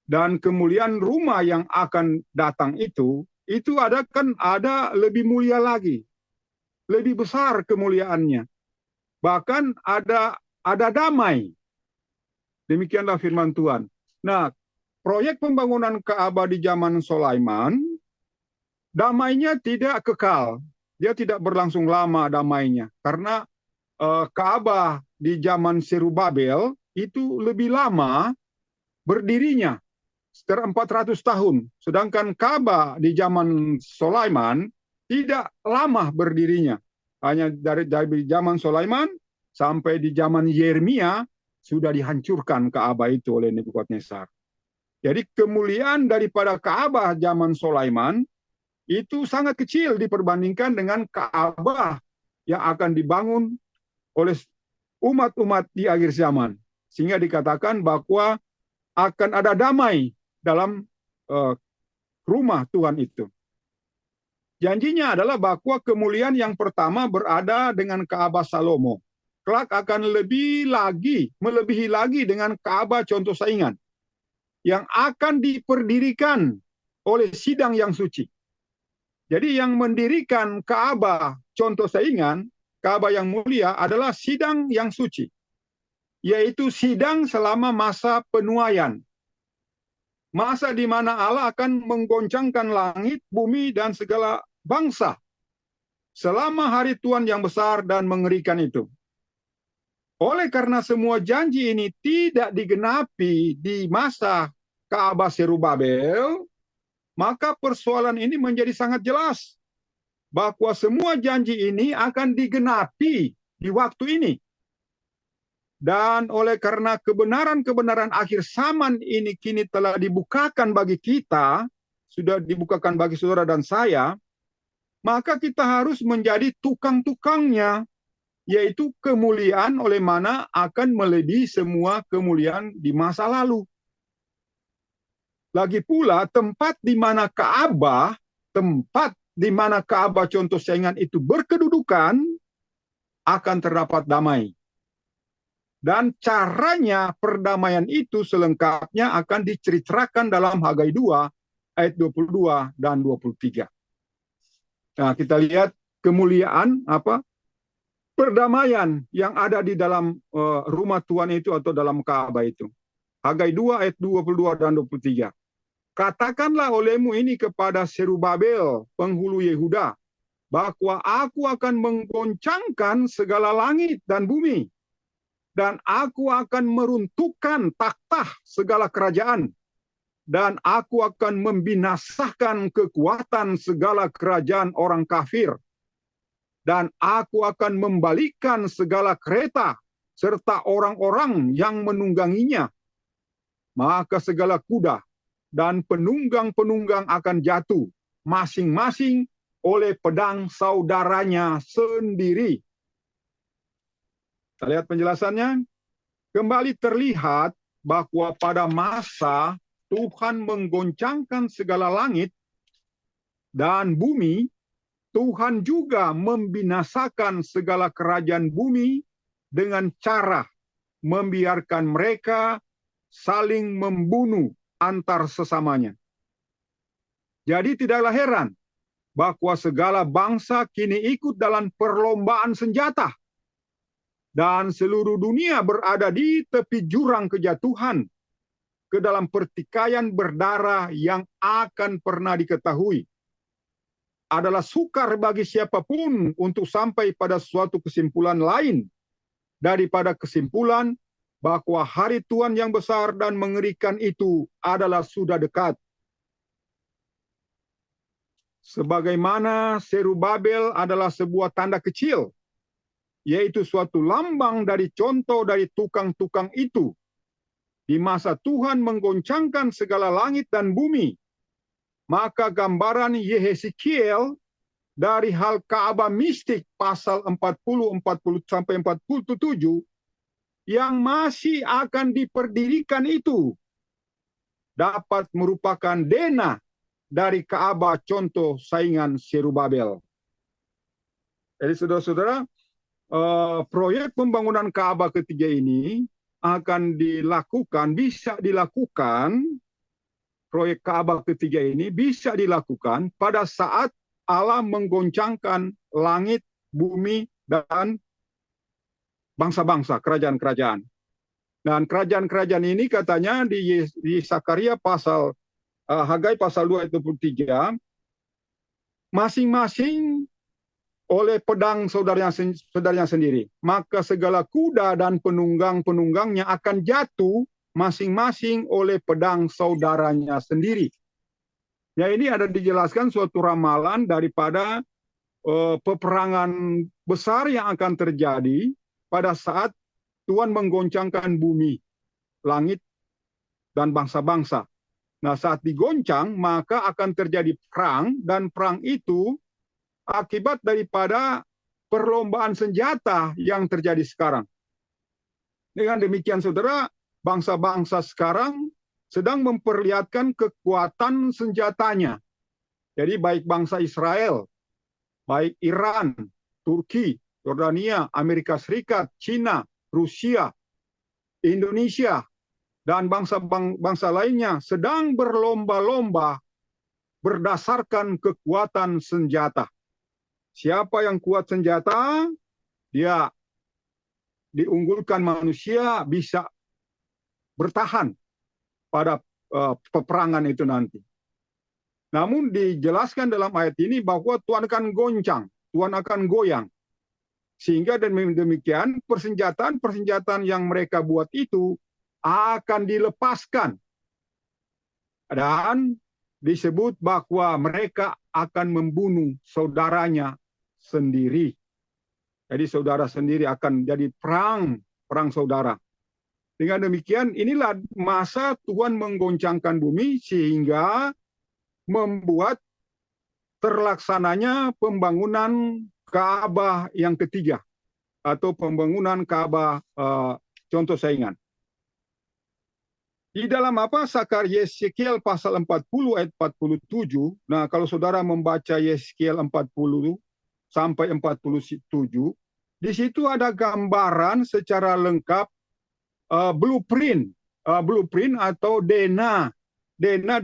dan kemuliaan rumah yang akan datang itu ada lebih mulia lagi, lebih besar kemuliaannya. Bahkan ada damai. Demikianlah firman Tuhan. Nah, proyek pembangunan Ka'bah di zaman Sulaiman, damainya tidak kekal. Dia tidak berlangsung lama damainya. Karena Ka'bah di zaman Zerubabel itu lebih lama berdirinya, sekitar 400 tahun. Sedangkan Ka'bah di zaman Sulaiman tidak lama berdirinya. Hanya dari zaman Sulaiman sampai di zaman Yeremia sudah dihancurkan Ka'bah itu oleh Nebukadnezar. Jadi kemuliaan daripada Ka'bah zaman Sulaiman itu sangat kecil diperbandingkan dengan Ka'bah yang akan dibangun oleh umat-umat di akhir zaman. Sehingga dikatakan bahwa akan ada damai dalam rumah Tuhan itu. Janjinya adalah bahwa kemuliaan yang pertama berada dengan Ka'bah Salomo. Kelak akan melebihi lagi dengan Ka'bah contoh saingan yang akan diperdirikan oleh sidang yang suci. Jadi yang mendirikan Ka'bah contoh saingan, Ka'bah yang mulia adalah sidang yang suci, yaitu sidang selama masa penuaian. Masa di mana Allah akan menggoncangkan langit, bumi, dan segala bangsa selama hari Tuhan yang besar dan mengerikan itu. Oleh karena semua janji ini tidak digenapi di masa Ka'bah Zerubabel, maka persoalan ini menjadi sangat jelas bahwa semua janji ini akan digenapi di waktu ini. Dan oleh karena kebenaran-kebenaran akhir zaman ini kini telah dibukakan bagi kita, sudah dibukakan bagi saudara dan saya, maka kita harus menjadi tukang-tukangnya, yaitu kemuliaan oleh mana akan melebihi semua kemuliaan di masa lalu. Lagi pula tempat di mana Ka'bah contoh saingan itu berkedudukan akan terdapat damai. Dan caranya perdamaian itu selengkapnya akan diceritakan dalam Hagai 2 ayat 22 dan 23. Nah, kita lihat kemuliaan perdamaian yang ada di dalam rumah Tuhan itu atau dalam Ka'bah itu. Hagai 2 ayat 22 dan 23. Katakanlah olehmu ini kepada Zerubabel, penghulu Yehuda, bahwa aku akan menggoncangkan segala langit dan bumi, dan aku akan meruntuhkan takhta segala kerajaan, dan aku akan membinasakan kekuatan segala kerajaan orang kafir, dan aku akan membalikkan segala kereta serta orang-orang yang menungganginya. Maka segala kuda dan penunggang-penunggang akan jatuh, masing-masing oleh pedang saudaranya sendiri. Kita lihat penjelasannya. Kembali terlihat bahwa pada masa Tuhan menggoncangkan segala langit dan bumi, Tuhan juga membinasakan segala kerajaan bumi dengan cara membiarkan mereka saling membunuh antar sesamanya. Jadi tidaklah heran bahwa segala bangsa kini ikut dalam perlombaan senjata dan seluruh dunia berada di tepi jurang kejatuhan ke dalam pertikaian berdarah yang akan pernah diketahui. adalah sukar bagi siapapun untuk sampai pada suatu kesimpulan lain daripada kesimpulan bahwa hari Tuhan yang besar dan mengerikan itu adalah sudah dekat. Sebagaimana Zerubabel adalah sebuah tanda kecil, yaitu suatu lambang dari contoh dari tukang-tukang itu, di masa Tuhan menggoncangkan segala langit dan bumi, maka gambaran Yeheskiel dari hal Ka'bah mistik pasal 40 sampai 47 yang masih akan diperdirikan itu dapat merupakan dena dari Ka'bah contoh saingan Zerubabel. Jadi saudara-saudara, proyek pembangunan Ka'bah ketiga ini akan dilakukan, bisa dilakukan, proyek Ka'bah ketiga ini bisa dilakukan pada saat Allah menggoncangkan langit, bumi, dan bangsa-bangsa, kerajaan-kerajaan. Dan kerajaan-kerajaan ini katanya di Zakaria pasal Hagai pasal 2 ayat 23, masing-masing oleh pedang saudaranya sendiri. Maka segala kuda dan penunggang-penunggangnya akan jatuh masing-masing oleh pedang saudaranya sendiri. Ya, ini ada dijelaskan suatu ramalan daripada peperangan besar yang akan terjadi pada saat Tuhan menggoncangkan bumi, langit, dan bangsa-bangsa. Nah, saat digoncang, maka akan terjadi perang, dan perang itu akibat daripada perlombaan senjata yang terjadi sekarang. Dengan demikian, saudara, bangsa-bangsa sekarang sedang memperlihatkan kekuatan senjatanya. Jadi baik bangsa Israel, baik Iran, Turki, Yordania, Amerika Serikat, China, Rusia, Indonesia, dan bangsa-bangsa lainnya sedang berlomba-lomba berdasarkan kekuatan senjata. Siapa yang kuat senjata, dia diunggulkan manusia bisa bertahan pada peperangan itu nanti. Namun dijelaskan dalam ayat ini bahwa Tuhan akan goncang, Tuhan akan goyang. Sehingga demikian persenjataan yang mereka buat itu akan dilepaskan. Dan disebut bahwa mereka akan membunuh saudaranya sendiri. Jadi saudara sendiri akan jadi perang saudara. Dengan demikian, inilah masa Tuhan menggoncangkan bumi sehingga membuat terlaksananya pembangunan Ka'bah yang ketiga atau pembangunan Ka'bah contoh saingan. Di dalam Yeskiel pasal 40 ayat 47, nah kalau saudara membaca Yeskiel 40 sampai 47, di situ ada gambaran secara lengkap blueprint atau dena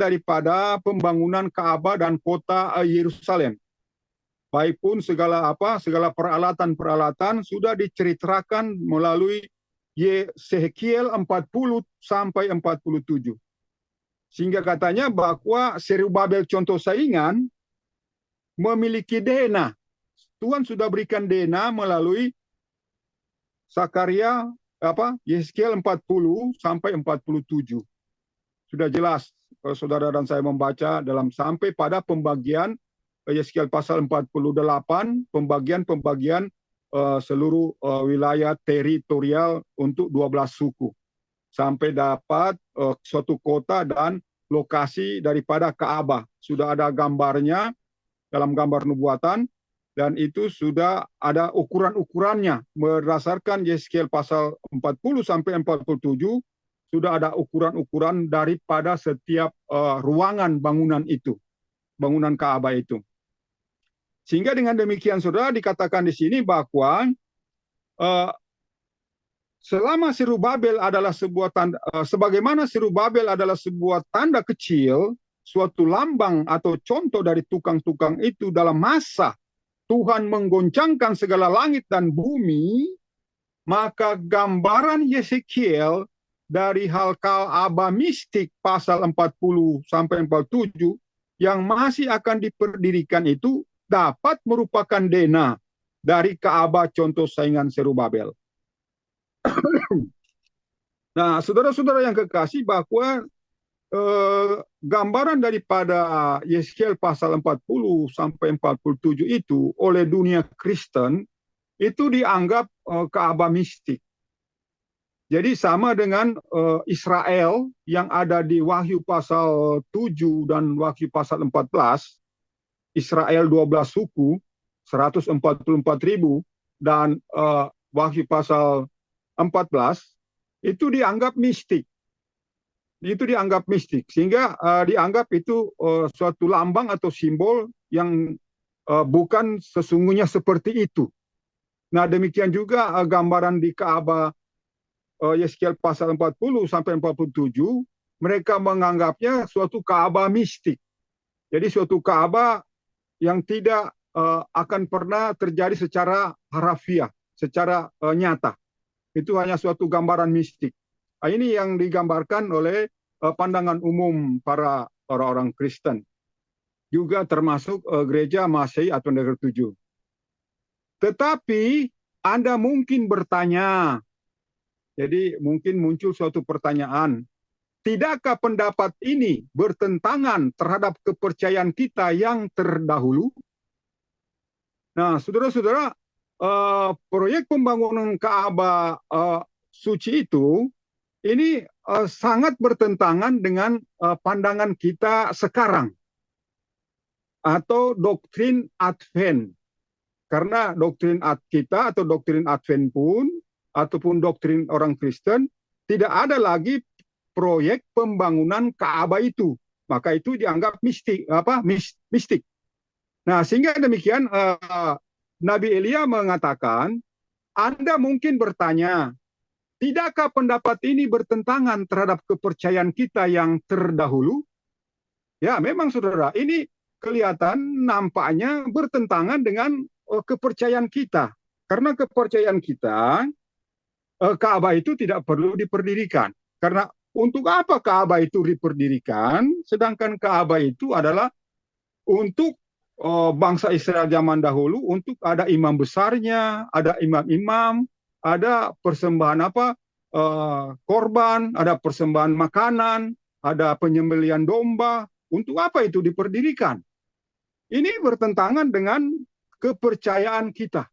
daripada pembangunan Ka'bah dan kota Yerusalem. Baik pun segala peralatan sudah diceritakan melalui Yeskiel 40 sampai 47. Sehingga katanya bahwa Zerubabel contoh saingan memiliki dena. Tuhan sudah berikan dena melalui Zakaria Yeskiel 40 sampai 47. Sudah jelas saudara dan saya membaca dalam sampai pada pembagian Yeskiel pasal 48, pembagian seluruh wilayah teritorial untuk 12 suku. Sampai dapat suatu kota dan lokasi daripada Ka'bah. Sudah ada gambarnya dalam gambar nubuatan, dan itu sudah ada ukuran-ukurannya. Berdasarkan Yeskiel pasal 40 sampai 47, sudah ada ukuran-ukuran daripada setiap ruangan bangunan itu, bangunan Ka'bah itu. Sehingga dengan demikian saudara dikatakan di sini bahwa selama Zerubabel adalah sebuah tanda, sebagaimana Zerubabel adalah sebuah tanda kecil, suatu lambang atau contoh dari tukang-tukang itu dalam masa Tuhan menggoncangkan segala langit dan bumi, maka gambaran Yeskiel dari hal Ka'bah mistik pasal 40 sampai 47 yang masih akan diperdirikan itu dapat merupakan DNA dari Ka'bah contoh saingan Zerubabel. Nah, saudara-saudara yang kekasih, bahwa gambaran daripada Yeskiel pasal 40 sampai 47 itu oleh dunia Kristen itu dianggap Ka'bah mistik. Jadi sama dengan Israel yang ada di Wahyu pasal 7 dan Wahyu pasal 14, Israel 12 suku, 144.000, dan Wahyu pasal 14, itu dianggap mistik. Itu dianggap mistik, sehingga dianggap itu suatu lambang atau simbol yang bukan sesungguhnya seperti itu. Nah, demikian juga gambaran di Ka'bah Yeskiel pasal 40 sampai 47, mereka menganggapnya suatu Ka'bah mistik. Jadi suatu Ka'bah yang tidak akan pernah terjadi secara harafiah, secara nyata. Itu hanya suatu gambaran mistik. Nah, ini yang digambarkan oleh pandangan umum para orang-orang Kristen. Juga termasuk gereja Masehi atau Negeri Tujuh. Tetapi Anda mungkin bertanya, jadi mungkin muncul suatu pertanyaan, tidakkah pendapat ini bertentangan terhadap kepercayaan kita yang terdahulu? Nah, saudara-saudara, proyek pembangunan Ka'bah suci itu ini sangat bertentangan dengan pandangan kita sekarang atau doktrin Advent. Karena doktrin kita atau doktrin Advent pun ataupun doktrin orang Kristen tidak ada lagi proyek pembangunan Ka'bah itu. Maka itu dianggap mistik. Nah, sehingga demikian Nabi Elia mengatakan, Anda mungkin bertanya, tidakkah pendapat ini bertentangan terhadap kepercayaan kita yang terdahulu? Ya, memang saudara, ini kelihatan nampaknya bertentangan dengan kepercayaan kita. Karena kepercayaan kita, Ka'bah itu tidak perlu diperdirikan. Karena untuk apa Ka'bah itu diperdirikan, sedangkan Ka'bah itu adalah untuk bangsa Israel zaman dahulu, untuk ada imam besarnya, ada imam-imam, ada persembahan korban, ada persembahan makanan, ada penyembelihan domba. Untuk apa itu diperdirikan? Ini bertentangan dengan kepercayaan kita.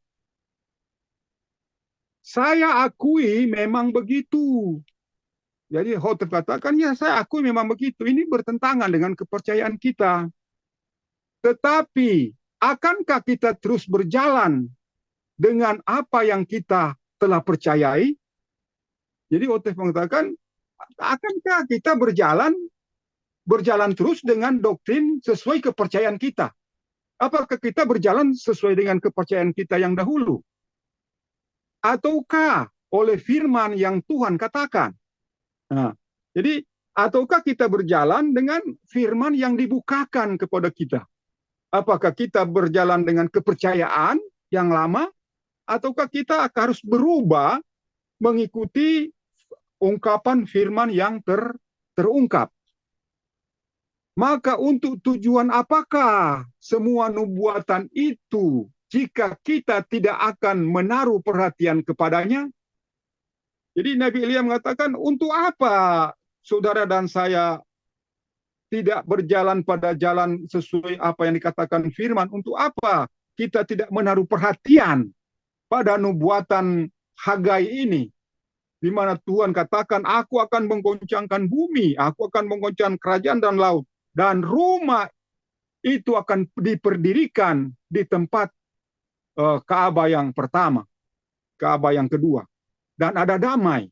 Saya akui memang begitu. Jadi Hotep katakan, ya saya akui memang begitu. Ini bertentangan dengan kepercayaan kita. Tetapi, akankah kita terus berjalan dengan apa yang kita telah percayai? Jadi Hotep mengatakan, akankah kita berjalan terus dengan doktrin sesuai kepercayaan kita? Apakah kita berjalan sesuai dengan kepercayaan kita yang dahulu? Ataukah oleh firman yang Tuhan katakan? Nah, jadi ataukah kita berjalan dengan firman yang dibukakan kepada kita? Apakah kita berjalan dengan kepercayaan yang lama, ataukah kita harus berubah mengikuti ungkapan firman yang terungkap? Maka untuk tujuan apakah semua nubuatan itu jika kita tidak akan menaruh perhatian kepadanya? Jadi Nabi Elia mengatakan, untuk apa saudara dan saya tidak berjalan pada jalan sesuai apa yang dikatakan firman? Untuk apa kita tidak menaruh perhatian pada nubuatan Hagai ini? Di mana Tuhan katakan, aku akan menggoncangkan bumi, aku akan menggoncangkan kerajaan dan laut. Dan rumah itu akan diperdirikan di tempat Ka'bah yang pertama, Ka'bah yang kedua. Dan ada damai.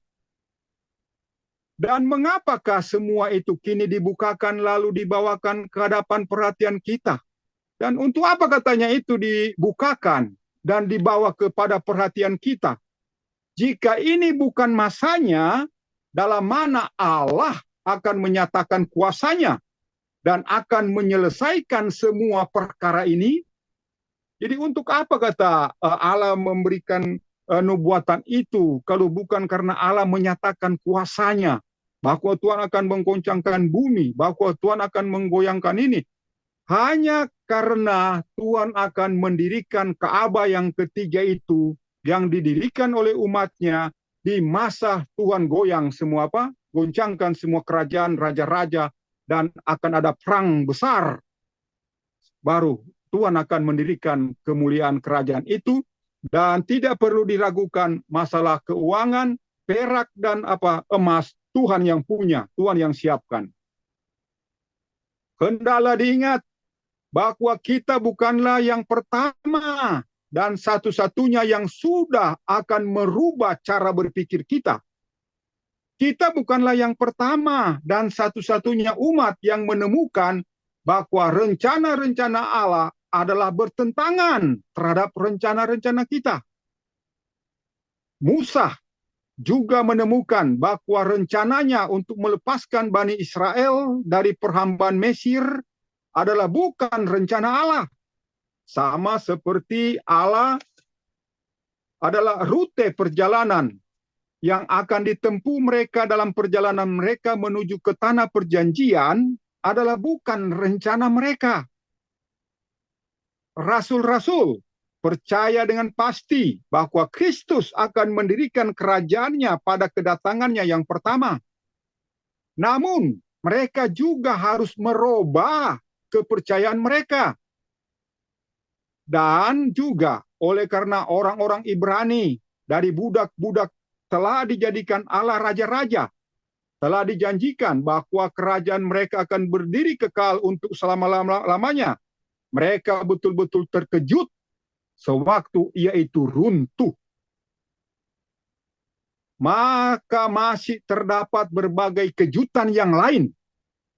Dan mengapakah semua itu kini dibukakan lalu dibawakan ke hadapan perhatian kita? Dan untuk apa katanya itu dibukakan dan dibawa kepada perhatian kita? Jika ini bukan masanya, dalam mana Allah akan menyatakan kuasanya dan akan menyelesaikan semua perkara ini? Jadi untuk apa kata Allah memberikan nubuatan itu kalau bukan karena Allah menyatakan kuasanya, bahwa Tuhan akan menggoncangkan bumi, bahwa Tuhan akan menggoyangkan ini? Hanya karena Tuhan akan mendirikan Ka'bah yang ketiga itu, yang didirikan oleh umatnya di masa Tuhan goyang semua apa? Goncangkan semua kerajaan raja-raja dan akan ada perang besar. Baru Tuhan akan mendirikan kemuliaan kerajaan itu dan tidak perlu diragukan masalah keuangan, perak dan emas Tuhan yang punya, Tuhan yang siapkan. Hendaklah diingat bahwa kita bukanlah yang pertama dan satu-satunya yang sudah akan merubah cara berpikir kita. Kita bukanlah yang pertama dan satu-satunya umat yang menemukan bahwa rencana-rencana Allah adalah bertentangan terhadap rencana-rencana kita. Musa juga menemukan bahwa rencananya untuk melepaskan Bani Israel dari perhambaan Mesir adalah bukan rencana Allah. Sama seperti Allah adalah rute perjalanan yang akan ditempuh mereka dalam perjalanan mereka menuju ke tanah perjanjian adalah bukan rencana mereka. Rasul-rasul percaya dengan pasti bahwa Kristus akan mendirikan kerajaannya pada kedatangannya yang pertama. Namun, mereka juga harus merubah kepercayaan mereka. Dan juga oleh karena orang-orang Ibrani dari budak-budak telah dijadikan Allah raja-raja, telah dijanjikan bahwa kerajaan mereka akan berdiri kekal untuk selama-lamanya. Mereka betul-betul terkejut sewaktu ia itu runtuh. Maka masih terdapat berbagai kejutan yang lain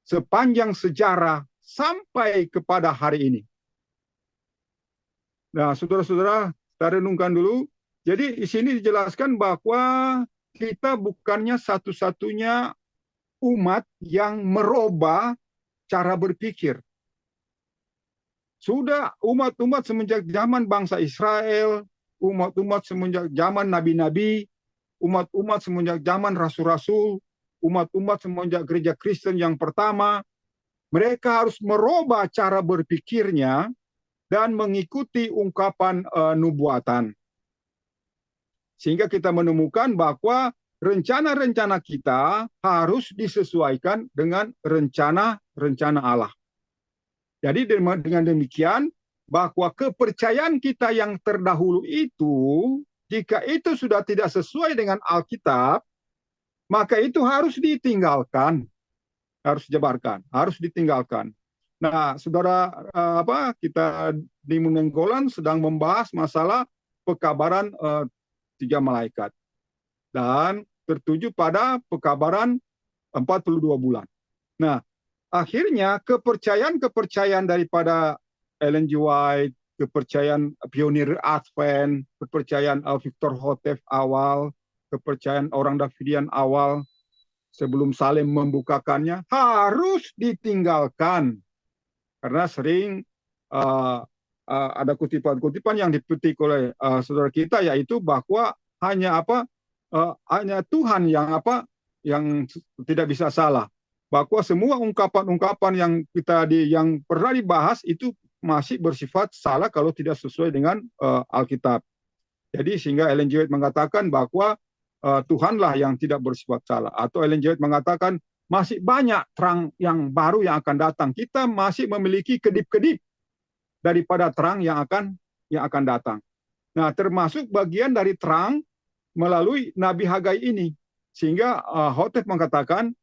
sepanjang sejarah sampai kepada hari ini. Nah, saudara-saudara, kita renungkan dulu. Jadi di sini dijelaskan bahwa kita bukannya satu-satunya umat yang merubah cara berpikir. Sudah umat-umat semenjak zaman bangsa Israel, umat-umat semenjak zaman nabi-nabi, umat-umat semenjak zaman rasul-rasul, umat-umat semenjak gereja Kristen yang pertama, mereka harus merubah cara berpikirnya dan mengikuti ungkapan nubuatan. Sehingga kita menemukan bahwa rencana-rencana kita harus disesuaikan dengan rencana-rencana Allah. Jadi dengan demikian, bahwa kepercayaan kita yang terdahulu itu, jika itu sudah tidak sesuai dengan Alkitab, maka itu harus ditinggalkan, harus dijabarkan, harus ditinggalkan. Nah, saudara, kita di Munenggolan sedang membahas masalah pekabaran 3 malaikat dan tertuju pada pekabaran 42 bulan. Nah, akhirnya kepercayaan daripada Ellen G. White, kepercayaan pionir Advent, kepercayaan Victor Houteff awal, kepercayaan orang Davidian awal sebelum Salem membukakannya harus ditinggalkan. Karena sering ada kutipan-kutipan yang dipetik oleh saudara kita, yaitu bahwa hanya Tuhan yang tidak bisa salah. Bahwa semua ungkapan-ungkapan yang pernah dibahas itu masih bersifat salah kalau tidak sesuai dengan Alkitab. Jadi sehingga Ellen G. White mengatakan bahwa Tuhanlah yang tidak bersifat salah. Atau Ellen G. White mengatakan masih banyak terang yang baru yang akan datang. Kita masih memiliki kedip-kedip daripada terang yang akan datang. Nah, termasuk bagian dari terang melalui Nabi Hagai ini. Sehingga Houteff mengatakan,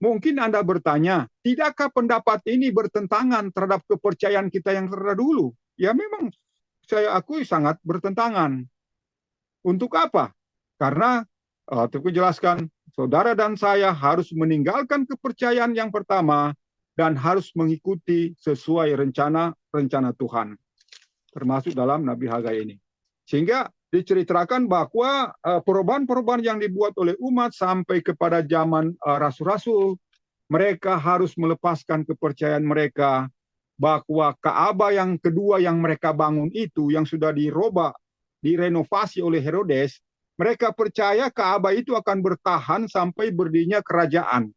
mungkin Anda bertanya, tidakkah pendapat ini bertentangan terhadap kepercayaan kita yang terdahulu? Ya memang saya akui sangat bertentangan. Untuk apa? Karena Houteff jelaskan, saudara dan saya harus meninggalkan kepercayaan yang pertama dan harus mengikuti sesuai rencana Tuhan. Termasuk dalam Nabi Hagai ini. Sehingga diceritakan bahwa perubahan-perubahan yang dibuat oleh umat sampai kepada zaman rasul-rasul, mereka harus melepaskan kepercayaan mereka bahwa Ka'bah yang kedua yang mereka bangun itu, yang sudah direnovasi oleh Herodes, mereka percaya Ka'bah itu akan bertahan sampai berdirinya kerajaan.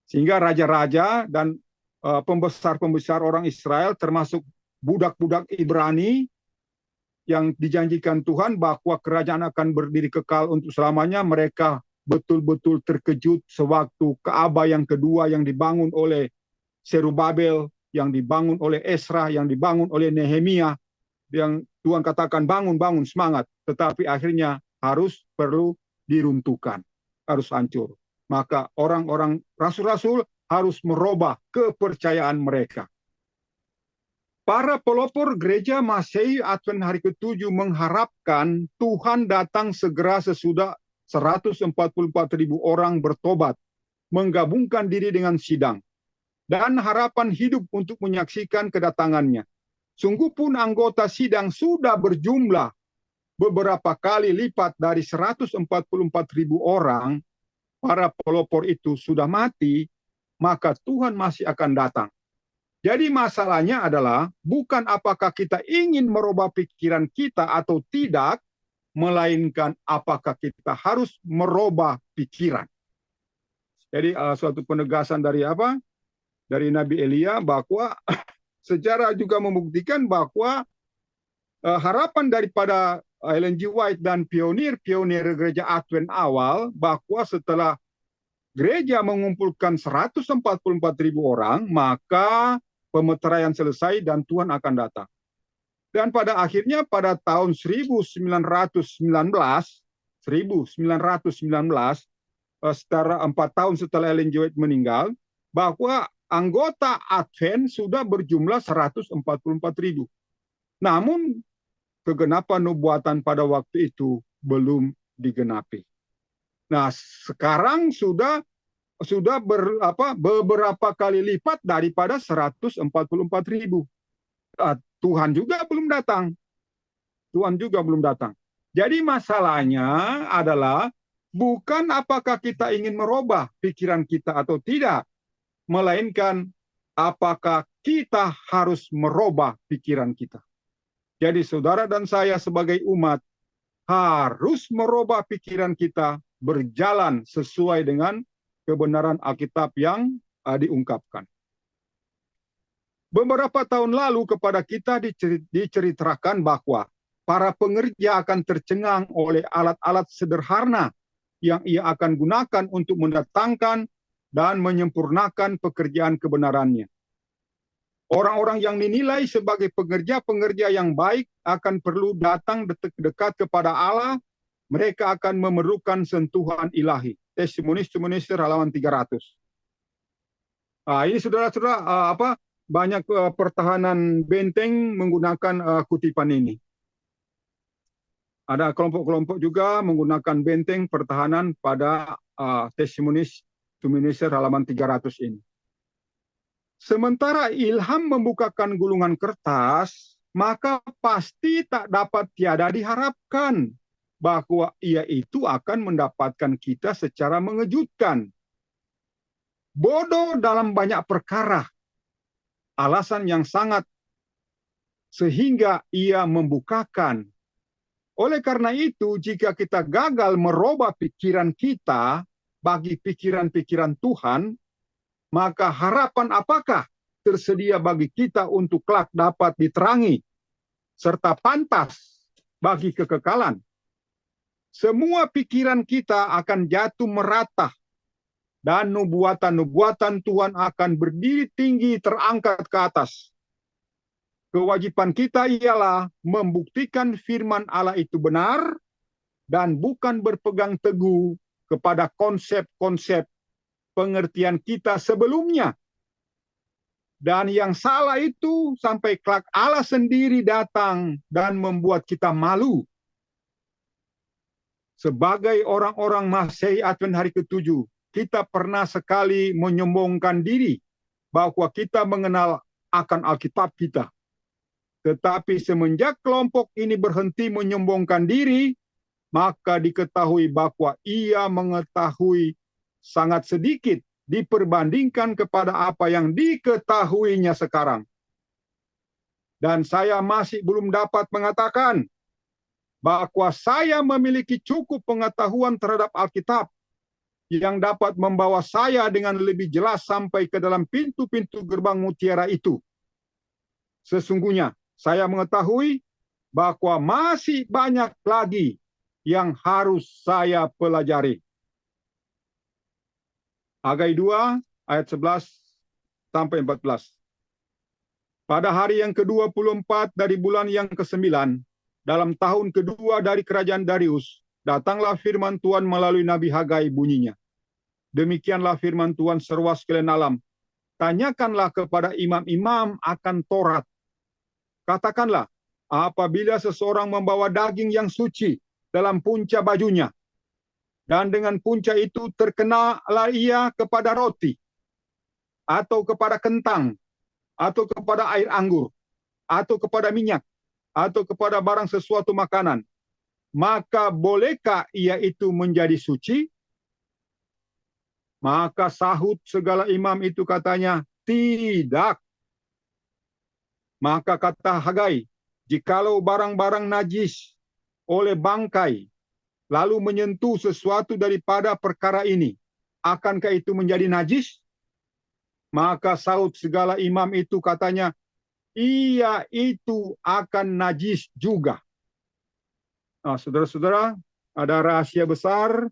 Sehingga raja-raja dan pembesar-pembesar orang Israel, termasuk budak-budak Ibrani yang dijanjikan Tuhan bahwa kerajaan akan berdiri kekal untuk selamanya. Mereka betul-betul terkejut sewaktu Ka'bah yang kedua yang dibangun oleh Serubabel, yang dibangun oleh Esra, yang dibangun oleh Nehemia, yang Tuhan katakan bangun, bangun, semangat. Tetapi akhirnya perlu diruntuhkan, harus hancur. Maka orang-orang rasul-rasul harus merubah kepercayaan mereka. Para pelopor gereja Masehi Advent hari ke-7 mengharapkan Tuhan datang segera sesudah 144.000 orang bertobat, menggabungkan diri dengan sidang, dan harapan hidup untuk menyaksikan kedatangannya. Sungguh pun anggota sidang sudah berjumlah beberapa kali lipat dari 144.000 orang. Para pelopor itu sudah mati, maka Tuhan masih akan datang. Jadi masalahnya adalah bukan apakah kita ingin merubah pikiran kita atau tidak, melainkan apakah kita harus merubah pikiran. Jadi suatu penegasan dari apa? Dari Nabi Elia bahwa sejarah juga membuktikan bahwa harapan daripada Ellen G. White dan pionir-pionir gereja Advent awal, bahwa setelah gereja mengumpulkan 144.000 orang, maka pemeteraian selesai dan Tuhan akan datang. Dan pada akhirnya pada tahun 1919, setara 4 tahun setelah Ellen G. White meninggal, bahwa anggota Advent sudah berjumlah 144.000. Namun kegenapan nubuatan pada waktu itu belum digenapi. Nah, sekarang sudah beberapa kali lipat daripada 144.000. Tuhan juga belum datang. Jadi masalahnya adalah bukan apakah kita ingin merubah pikiran kita atau tidak, melainkan apakah kita harus merubah pikiran kita. Jadi saudara dan saya sebagai umat harus merubah pikiran kita, berjalan sesuai dengan kebenaran Alkitab yang diungkapkan. Beberapa tahun lalu kepada kita diceritakan bahwa para pengerja akan tercengang oleh alat-alat sederhana yang ia akan gunakan untuk mendatangkan dan menyempurnakan pekerjaan kebenarannya. Orang-orang yang dinilai sebagai pengerja-pengerja yang baik akan perlu datang dekat kepada Allah. Mereka akan memerlukan sentuhan ilahi. Testimonies halaman 300. Ini saudara-saudara, banyak pertahanan benteng menggunakan kutipan ini. Ada kelompok-kelompok juga menggunakan benteng pertahanan pada Testimonies halaman 300 ini. Sementara ilham membukakan gulungan kertas, maka pasti tak dapat tiada diharapkan bahwa ia itu akan mendapatkan kita secara mengejutkan. Bodoh dalam banyak perkara, alasan yang sangat sehingga ia membukakan. Oleh karena itu, jika kita gagal merubah pikiran kita bagi pikiran-pikiran Tuhan, maka harapan apakah tersedia bagi kita untuk kelak dapat diterangi serta pantas bagi kekekalan? Semua pikiran kita akan jatuh merata dan nubuatan-nubuatan Tuhan akan berdiri tinggi terangkat ke atas. Kewajiban kita ialah membuktikan firman Allah itu benar dan bukan berpegang teguh kepada konsep-konsep pengertian kita sebelumnya. Dan yang salah itu sampai kelak Allah sendiri datang dan membuat kita malu. Sebagai orang-orang Masehi Advent hari ke-7, kita pernah sekali menyombongkan diri bahwa kita mengenal akan Alkitab kita. Tetapi semenjak kelompok ini berhenti menyombongkan diri, maka diketahui bahwa ia mengetahui sangat sedikit diperbandingkan kepada apa yang diketahuinya sekarang. Dan saya masih belum dapat mengatakan bahwa saya memiliki cukup pengetahuan terhadap Alkitab yang dapat membawa saya dengan lebih jelas sampai ke dalam pintu-pintu gerbang mutiara itu. Sesungguhnya saya mengetahui bahwa masih banyak lagi yang harus saya pelajari. Hagai 2 ayat 11 sampai 14. Pada hari yang ke-24 dari bulan yang ke-9, dalam tahun kedua dari kerajaan Darius, datanglah firman Tuhan melalui Nabi Hagai bunyinya. Demikianlah firman Tuhan seruas sekalian alam. Tanyakanlah kepada imam-imam akan Taurat. Katakanlah, apabila seseorang membawa daging yang suci dalam punca bajunya, dan dengan punca itu terkenalah ia kepada roti, atau kepada kentang, atau kepada air anggur, atau kepada minyak, atau kepada barang sesuatu makanan, maka bolehkah ia itu menjadi suci? Maka sahut segala imam itu katanya, tidak. Maka kata Hagai, jikalau barang-barang najis oleh bangkai, lalu menyentuh sesuatu daripada perkara ini, akankah itu menjadi najis? Maka sahut segala imam itu katanya, iya itu akan najis juga. Nah, saudara-saudara, ada rahasia besar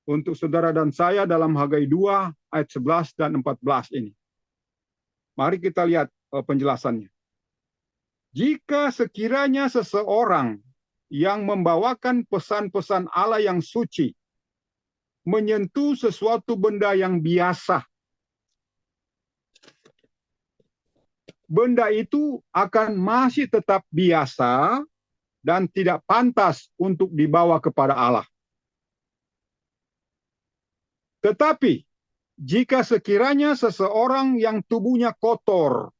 untuk saudara dan saya dalam Hagai 2 ayat 11 dan 14 ini. Mari kita lihat penjelasannya. Jika sekiranya seseorang yang membawakan pesan-pesan Allah yang suci menyentuh sesuatu benda yang biasa, benda itu akan masih tetap biasa dan tidak pantas untuk dibawa kepada Allah. Tetapi, jika sekiranya seseorang yang tubuhnya kotor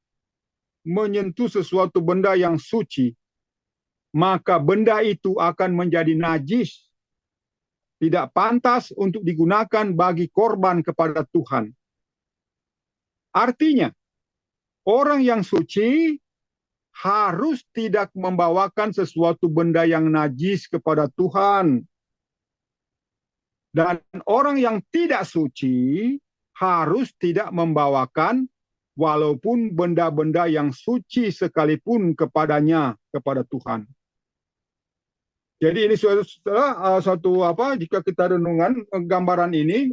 menyentuh sesuatu benda yang suci, maka benda itu akan menjadi najis, tidak pantas untuk digunakan bagi korban kepada Tuhan. Artinya, orang yang suci harus tidak membawakan sesuatu benda yang najis kepada Tuhan. Dan orang yang tidak suci harus tidak membawakan walaupun benda-benda yang suci sekalipun kepadanya, kepada Tuhan. Jadi ini suatu jika kita renungan gambaran ini,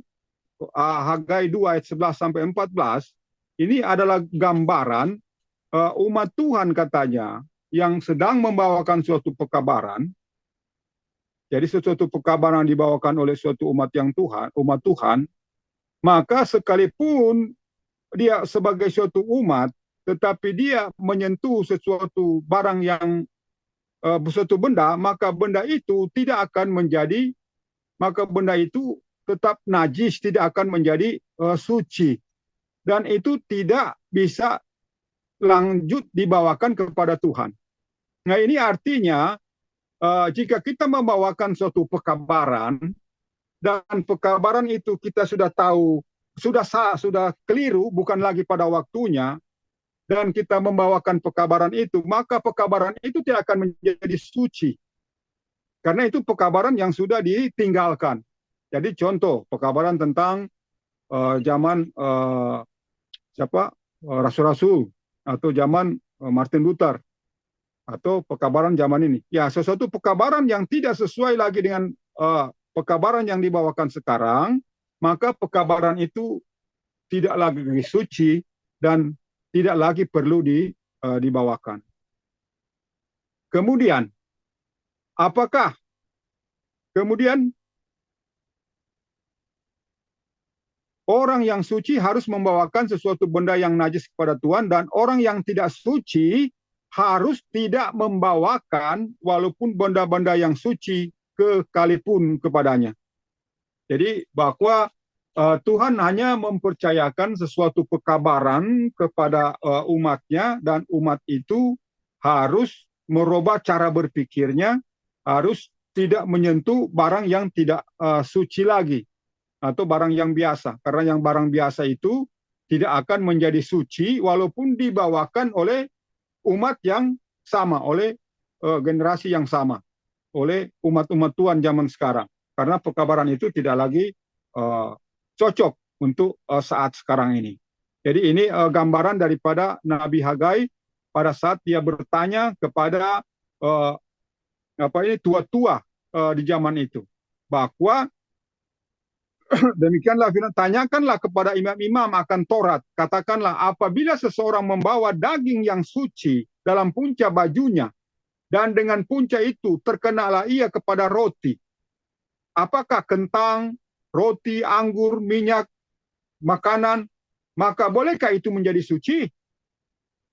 Hagai 2 ayat 11 sampai 14, ini adalah gambaran umat Tuhan katanya yang sedang membawakan suatu pekabaran. Jadi sesuatu pekabaran dibawakan oleh suatu umat Tuhan, maka sekalipun dia sebagai suatu umat, tetapi dia menyentuh sesuatu barang yang sesuatu benda, maka benda itu tidak akan menjadi, maka benda itu tetap najis, tidak akan menjadi suci. Dan itu tidak bisa lanjut dibawakan kepada Tuhan. Nah, ini artinya jika kita membawakan suatu pekabaran, dan pekabaran itu kita sudah tahu, sudah keliru, bukan lagi pada waktunya, dan kita membawakan pekabaran itu, maka pekabaran itu tidak akan menjadi suci. Karena itu pekabaran yang sudah ditinggalkan. Jadi contoh, pekabaran tentang zaman Rasul-Rasul, atau zaman Martin Luther, atau pekabaran zaman ini. Ya, sesuatu pekabaran yang tidak sesuai lagi dengan pekabaran yang dibawakan sekarang, maka pekabaran itu tidak lagi suci dan tidak lagi perlu dibawakan. Kemudian, apakah kemudian orang yang suci harus membawakan sesuatu benda yang najis kepada Tuhan, dan orang yang tidak suci harus tidak membawakan walaupun benda-benda yang suci sekalipun kepadanya. Jadi bahwa Tuhan hanya mempercayakan sesuatu pekabaran kepada umatnya, dan umat itu harus merubah cara berpikirnya, harus tidak menyentuh barang yang tidak suci lagi, atau barang yang biasa. Karena yang barang biasa itu tidak akan menjadi suci walaupun dibawakan oleh umat yang sama, oleh generasi yang sama, oleh umat-umat Tuhan zaman sekarang. Karena pekabaran itu tidak lagi cocok untuk saat sekarang ini. Jadi ini gambaran daripada Nabi Hagai pada saat dia bertanya kepada tua-tua di zaman itu, bahwa demikianlah firman, tanyakanlah kepada imam-imam akan Taurat, katakanlah apabila seseorang membawa daging yang suci dalam punca bajunya, dan dengan punca itu terkenalah ia kepada roti, apakah kentang, roti, anggur, minyak, makanan, maka bolehkah itu menjadi suci?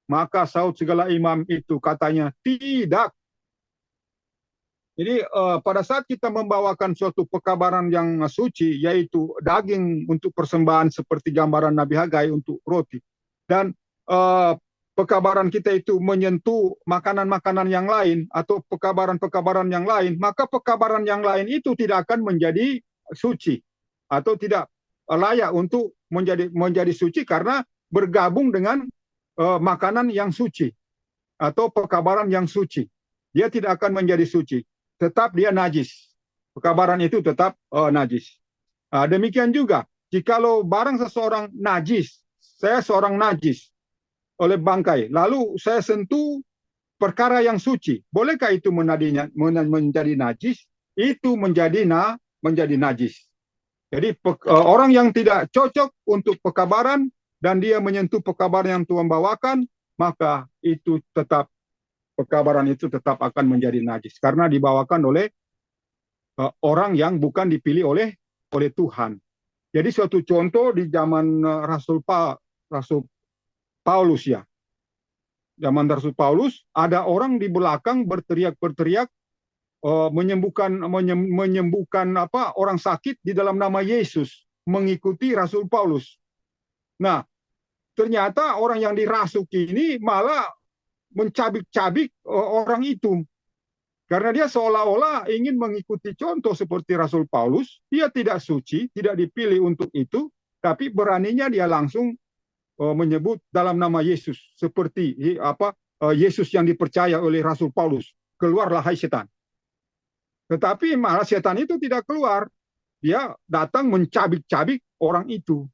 Maka sahut segala imam itu, katanya, tidak. Jadi pada saat kita membawakan suatu pekabaran yang suci, yaitu daging untuk persembahan seperti gambaran Nabi Hagai untuk roti, dan pekabaran kita itu menyentuh makanan-makanan yang lain atau pekabaran-pekabaran yang lain, maka pekabaran yang lain itu tidak akan menjadi suci atau tidak layak untuk menjadi suci karena bergabung dengan makanan yang suci atau pekabaran yang suci. Dia tidak akan menjadi suci. Tetap dia najis. Pekabaran itu tetap najis. Demikian juga, jikalau barang seseorang najis, saya seorang najis oleh bangkai, lalu saya sentuh perkara yang suci, bolehkah itu menjadi najis? Itu menjadi najis. Jadi orang yang tidak cocok untuk pekabaran dan dia menyentuh pekabaran yang Tuhan bawakan, maka itu tetap pekabaran itu tetap akan menjadi najis karena dibawakan oleh orang yang bukan dipilih oleh Tuhan. Jadi suatu contoh di zaman Rasul Paulus ya. Zaman Rasul Paulus ada orang di belakang berteriak menyembuhkan orang sakit di dalam nama Yesus, mengikuti Rasul Paulus. Nah, ternyata orang yang dirasuki ini malah mencabik-cabik orang itu. Karena dia seolah-olah ingin mengikuti contoh seperti Rasul Paulus, dia tidak suci, tidak dipilih untuk itu, tapi beraninya dia langsung menyebut dalam nama Yesus, seperti Yesus yang dipercaya oleh Rasul Paulus. Keluarlah hai setan. Tetapi malah setan itu tidak keluar. Dia datang mencabik-cabik orang itu.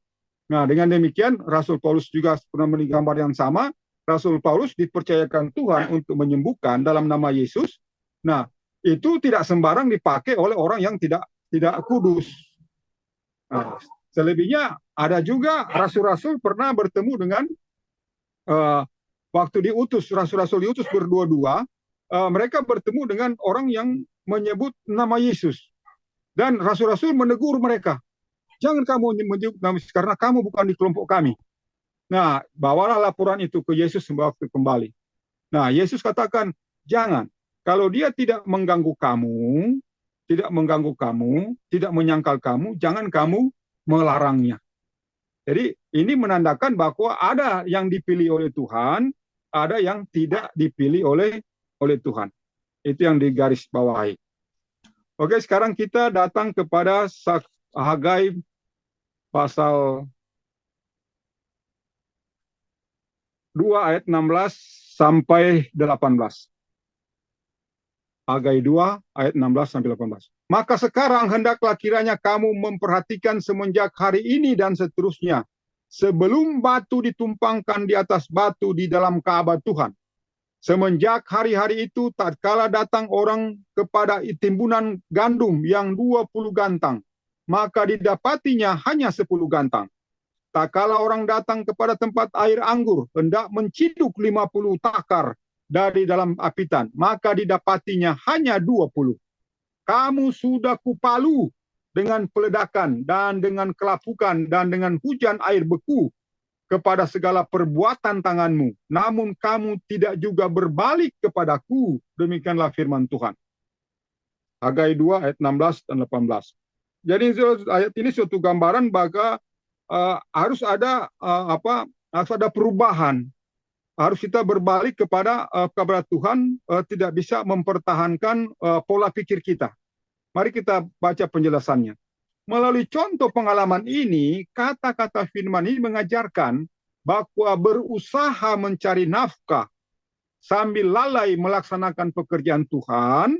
Nah, dengan demikian Rasul Paulus juga pernah memberi gambar yang sama. Rasul Paulus dipercayakan Tuhan untuk menyembuhkan dalam nama Yesus. Nah, itu tidak sembarang dipakai oleh orang yang tidak kudus. Nah, selebihnya ada juga rasul-rasul pernah bertemu dengan waktu diutus, rasul-rasul diutus berdua-dua, mereka bertemu dengan orang yang menyebut nama Yesus. Dan rasul-rasul menegur mereka. Jangan kamu menyebut nama Yesus karena kamu bukan di kelompok kami. Nah, bawalah laporan itu ke Yesus waktu kembali. Nah, Yesus katakan, jangan. Kalau dia tidak mengganggu kamu, tidak menyangkal kamu, jangan kamu melarangnya. Jadi ini menandakan bahwa ada yang dipilih oleh Tuhan, ada yang tidak dipilih oleh Tuhan. Itu yang digaris bawahi. Oke, sekarang kita datang kepada Hagai pasal 2 ayat 16 sampai 18. Hagai 2 ayat 16 sampai 18. Maka sekarang hendaklah kiranya kamu memperhatikan semenjak hari ini dan seterusnya, sebelum batu ditumpangkan di atas batu di dalam Ka'bah Tuhan. Semenjak hari-hari itu, tatkala datang orang kepada timbunan gandum yang 20 gantang, maka didapatinya hanya 10 gantang. Tatkala orang datang kepada tempat air anggur, hendak menciduk 50 takar dari dalam apitan, maka didapatinya hanya 20. Kamu sudah kupalu dengan peledakan dan dengan kelapukan dan dengan hujan air beku kepada segala perbuatan tanganmu. Namun kamu tidak juga berbalik kepadaku. Demikianlah firman Tuhan. Hagai 2 ayat 16 dan 18. Jadi ayat ini suatu gambaran bahwa harus ada perubahan. Harus kita berbalik kepada Tuhan, tidak bisa mempertahankan pola pikir kita. Mari kita baca penjelasannya. Melalui contoh pengalaman ini, kata-kata firman ini mengajarkan bahwa berusaha mencari nafkah sambil lalai melaksanakan pekerjaan Tuhan,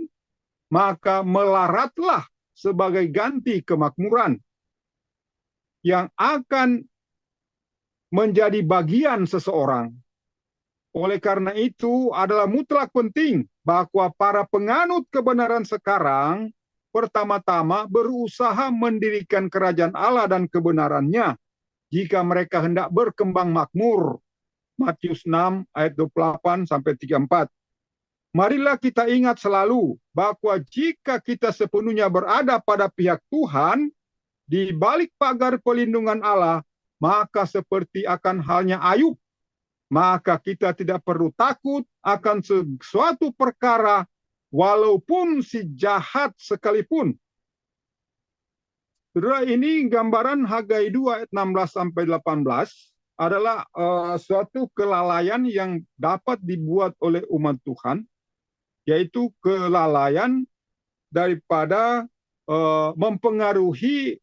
maka melaratlah sebagai ganti kemakmuran. yang akan menjadi bagian seseorang. Oleh karena itu adalah mutlak penting bahwa para penganut kebenaran sekarang pertama-tama berusaha mendirikan kerajaan Allah dan kebenarannya jika mereka hendak berkembang makmur. Matius 6 ayat 28 sampai 34. Marilah kita ingat selalu bahwa jika kita sepenuhnya berada pada pihak Tuhan di balik pagar pelindungan Allah, maka seperti akan halnya Ayub, maka kita tidak perlu takut akan sesuatu perkara walaupun si jahat sekalipun. Saudara, ini gambaran Hagai 2 ayat 16 sampai 18 adalah suatu kelalaian yang dapat dibuat oleh umat Tuhan, yaitu kelalaian daripada mempengaruhi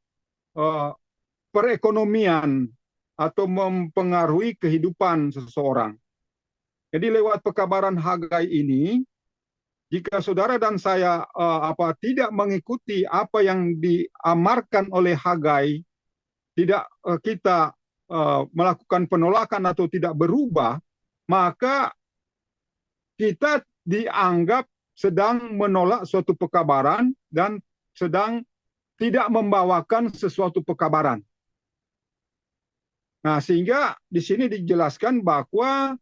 perekonomian atau mempengaruhi kehidupan seseorang. Jadi lewat pekabaran Hagai ini, jika saudara dan saya tidak mengikuti apa yang diamarkan oleh Hagai, tidak kita melakukan penolakan atau tidak berubah, maka kita dianggap sedang menolak suatu pekabaran dan sedang tidak membawakan sesuatu pekabaran. Nah, sehingga di sini dijelaskan bahwa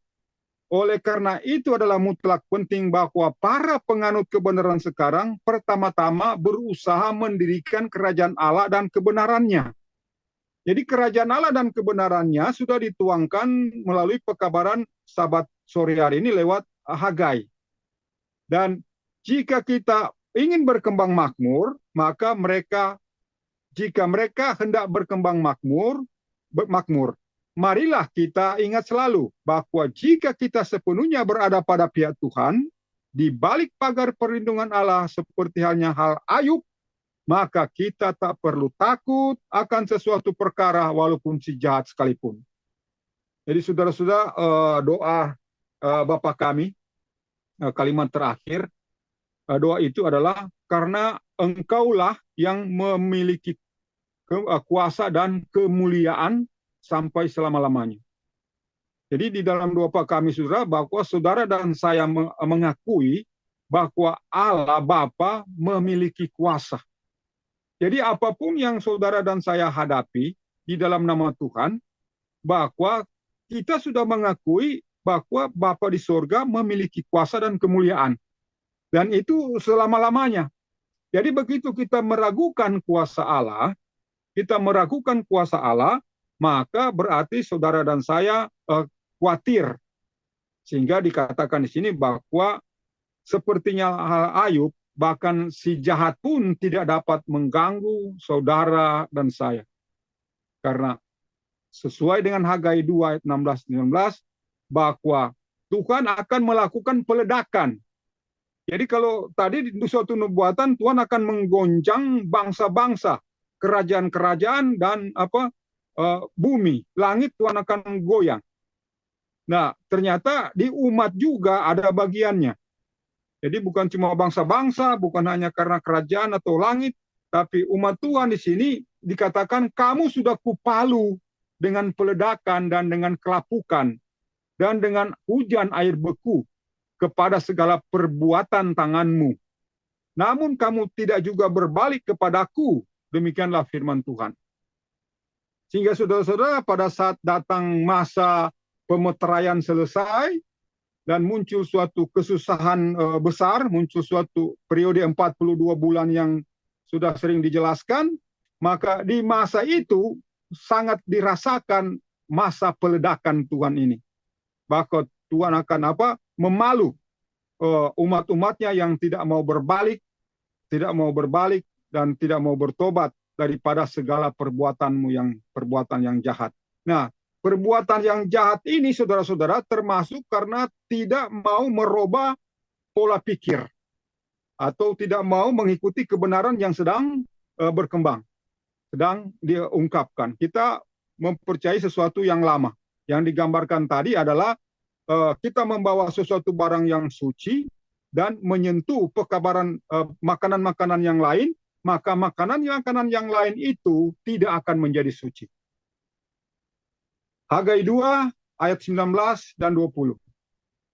oleh karena itu adalah mutlak penting bahwa para penganut kebenaran sekarang pertama-tama berusaha mendirikan kerajaan Allah dan kebenarannya. Jadi kerajaan Allah dan kebenarannya sudah dituangkan melalui pekabaran Sabat sore hari ini lewat Hagai. Dan jika kita ingin berkembang makmur, maka jika mereka hendak berkembang makmur, marilah kita ingat selalu bahwa jika kita sepenuhnya berada pada pihak Tuhan, di balik pagar perlindungan Allah seperti halnya hal Ayub, maka kita tak perlu takut akan sesuatu perkara walaupun si jahat sekalipun. Jadi saudara-saudara, doa Bapa kami, kalimat terakhir, doa itu adalah karena Engkaulah yang memiliki kuasa dan kemuliaan sampai selama-lamanya. Jadi di dalam doa kami saudara, bahwa saudara dan saya mengakui bahwa Allah Bapa memiliki kuasa. Jadi apapun yang saudara dan saya hadapi di dalam nama Tuhan, bahwa kita sudah mengakui bahwa Bapa di surga memiliki kuasa dan kemuliaan. Dan itu selama-lamanya. Jadi begitu kita meragukan kuasa Allah, maka berarti saudara dan saya khawatir. Sehingga dikatakan di sini bahwa sepertinya hal Ayub, bahkan si jahat pun tidak dapat mengganggu saudara dan saya. Karena sesuai dengan Hagai 2 ayat 16-19, bahwa Tuhan akan melakukan peledakan. Jadi kalau tadi di suatu nubuatan Tuhan akan menggoncang bangsa-bangsa, kerajaan-kerajaan dan bumi, langit Tuhan akan goyang. Nah, ternyata di umat juga ada bagiannya. Jadi bukan cuma bangsa-bangsa, bukan hanya karena kerajaan atau langit, tapi umat Tuhan di sini dikatakan kamu sudah kupalu dengan peledakan dan dengan kelapukan dan dengan hujan air beku kepada segala perbuatan tanganmu. Namun kamu tidak juga berbalik kepadaku. Demikianlah firman Tuhan. Sehingga saudara-saudara, pada saat datang masa pemeteraian selesai dan muncul suatu kesusahan besar, muncul suatu periode 42 bulan yang sudah sering dijelaskan, maka di masa itu sangat dirasakan masa peledakan Tuhan ini. Bahkan Tuhan akan memalu umat-umatnya yang tidak mau berbalik dan tidak mau bertobat daripada segala perbuatan yang jahat. Nah, perbuatan yang jahat ini saudara-saudara termasuk karena tidak mau merubah pola pikir atau tidak mau mengikuti kebenaran yang sedang berkembang, sedang diungkapkan. Kita mempercayai sesuatu yang lama. Yang digambarkan tadi adalah kita membawa sesuatu barang yang suci dan menyentuh pekabaran makanan-makanan yang lain, maka makanan-makanan yang lain itu tidak akan menjadi suci. Hagai 2 ayat 19 dan 20.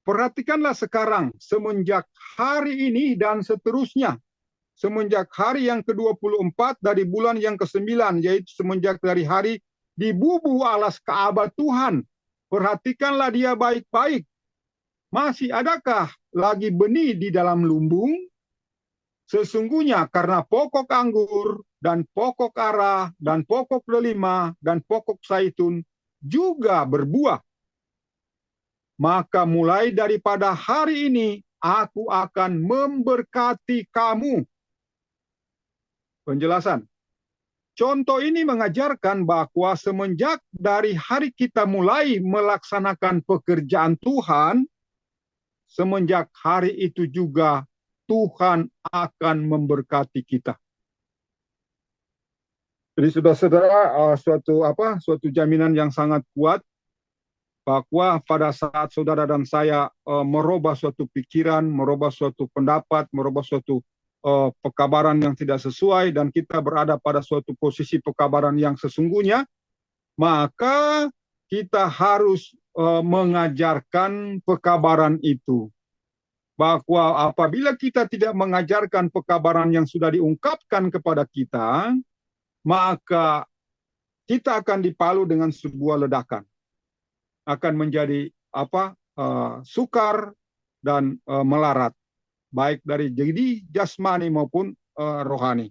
Perhatikanlah sekarang, semenjak hari ini dan seterusnya, semenjak hari yang ke-24 dari bulan yang ke-9, yaitu semenjak dari hari dibubuh alas Ka'bah Tuhan. Perhatikanlah dia baik-baik. Masih adakah lagi benih di dalam lumbung? Sesungguhnya karena pokok anggur dan pokok ara dan pokok delima dan pokok zaitun juga berbuah. Maka mulai daripada hari ini aku akan memberkati kamu. Penjelasan. Contoh ini mengajarkan bahwa semenjak dari hari kita mulai melaksanakan pekerjaan Tuhan, semenjak hari itu juga Tuhan akan memberkati kita. Jadi saudara-saudara, suatu jaminan yang sangat kuat bahwa pada saat saudara dan saya merubah suatu pikiran, merubah suatu pendapat, merubah suatu pekabaran yang tidak sesuai, dan kita berada pada suatu posisi pekabaran yang sesungguhnya, maka kita harus mengajarkan pekabaran itu. Bahwa apabila kita tidak mengajarkan pekabaran yang sudah diungkapkan kepada kita, maka kita akan dipalu dengan sebuah ledakan. Akan menjadi sukar dan melarat, baik dari jadi jasmani maupun rohani.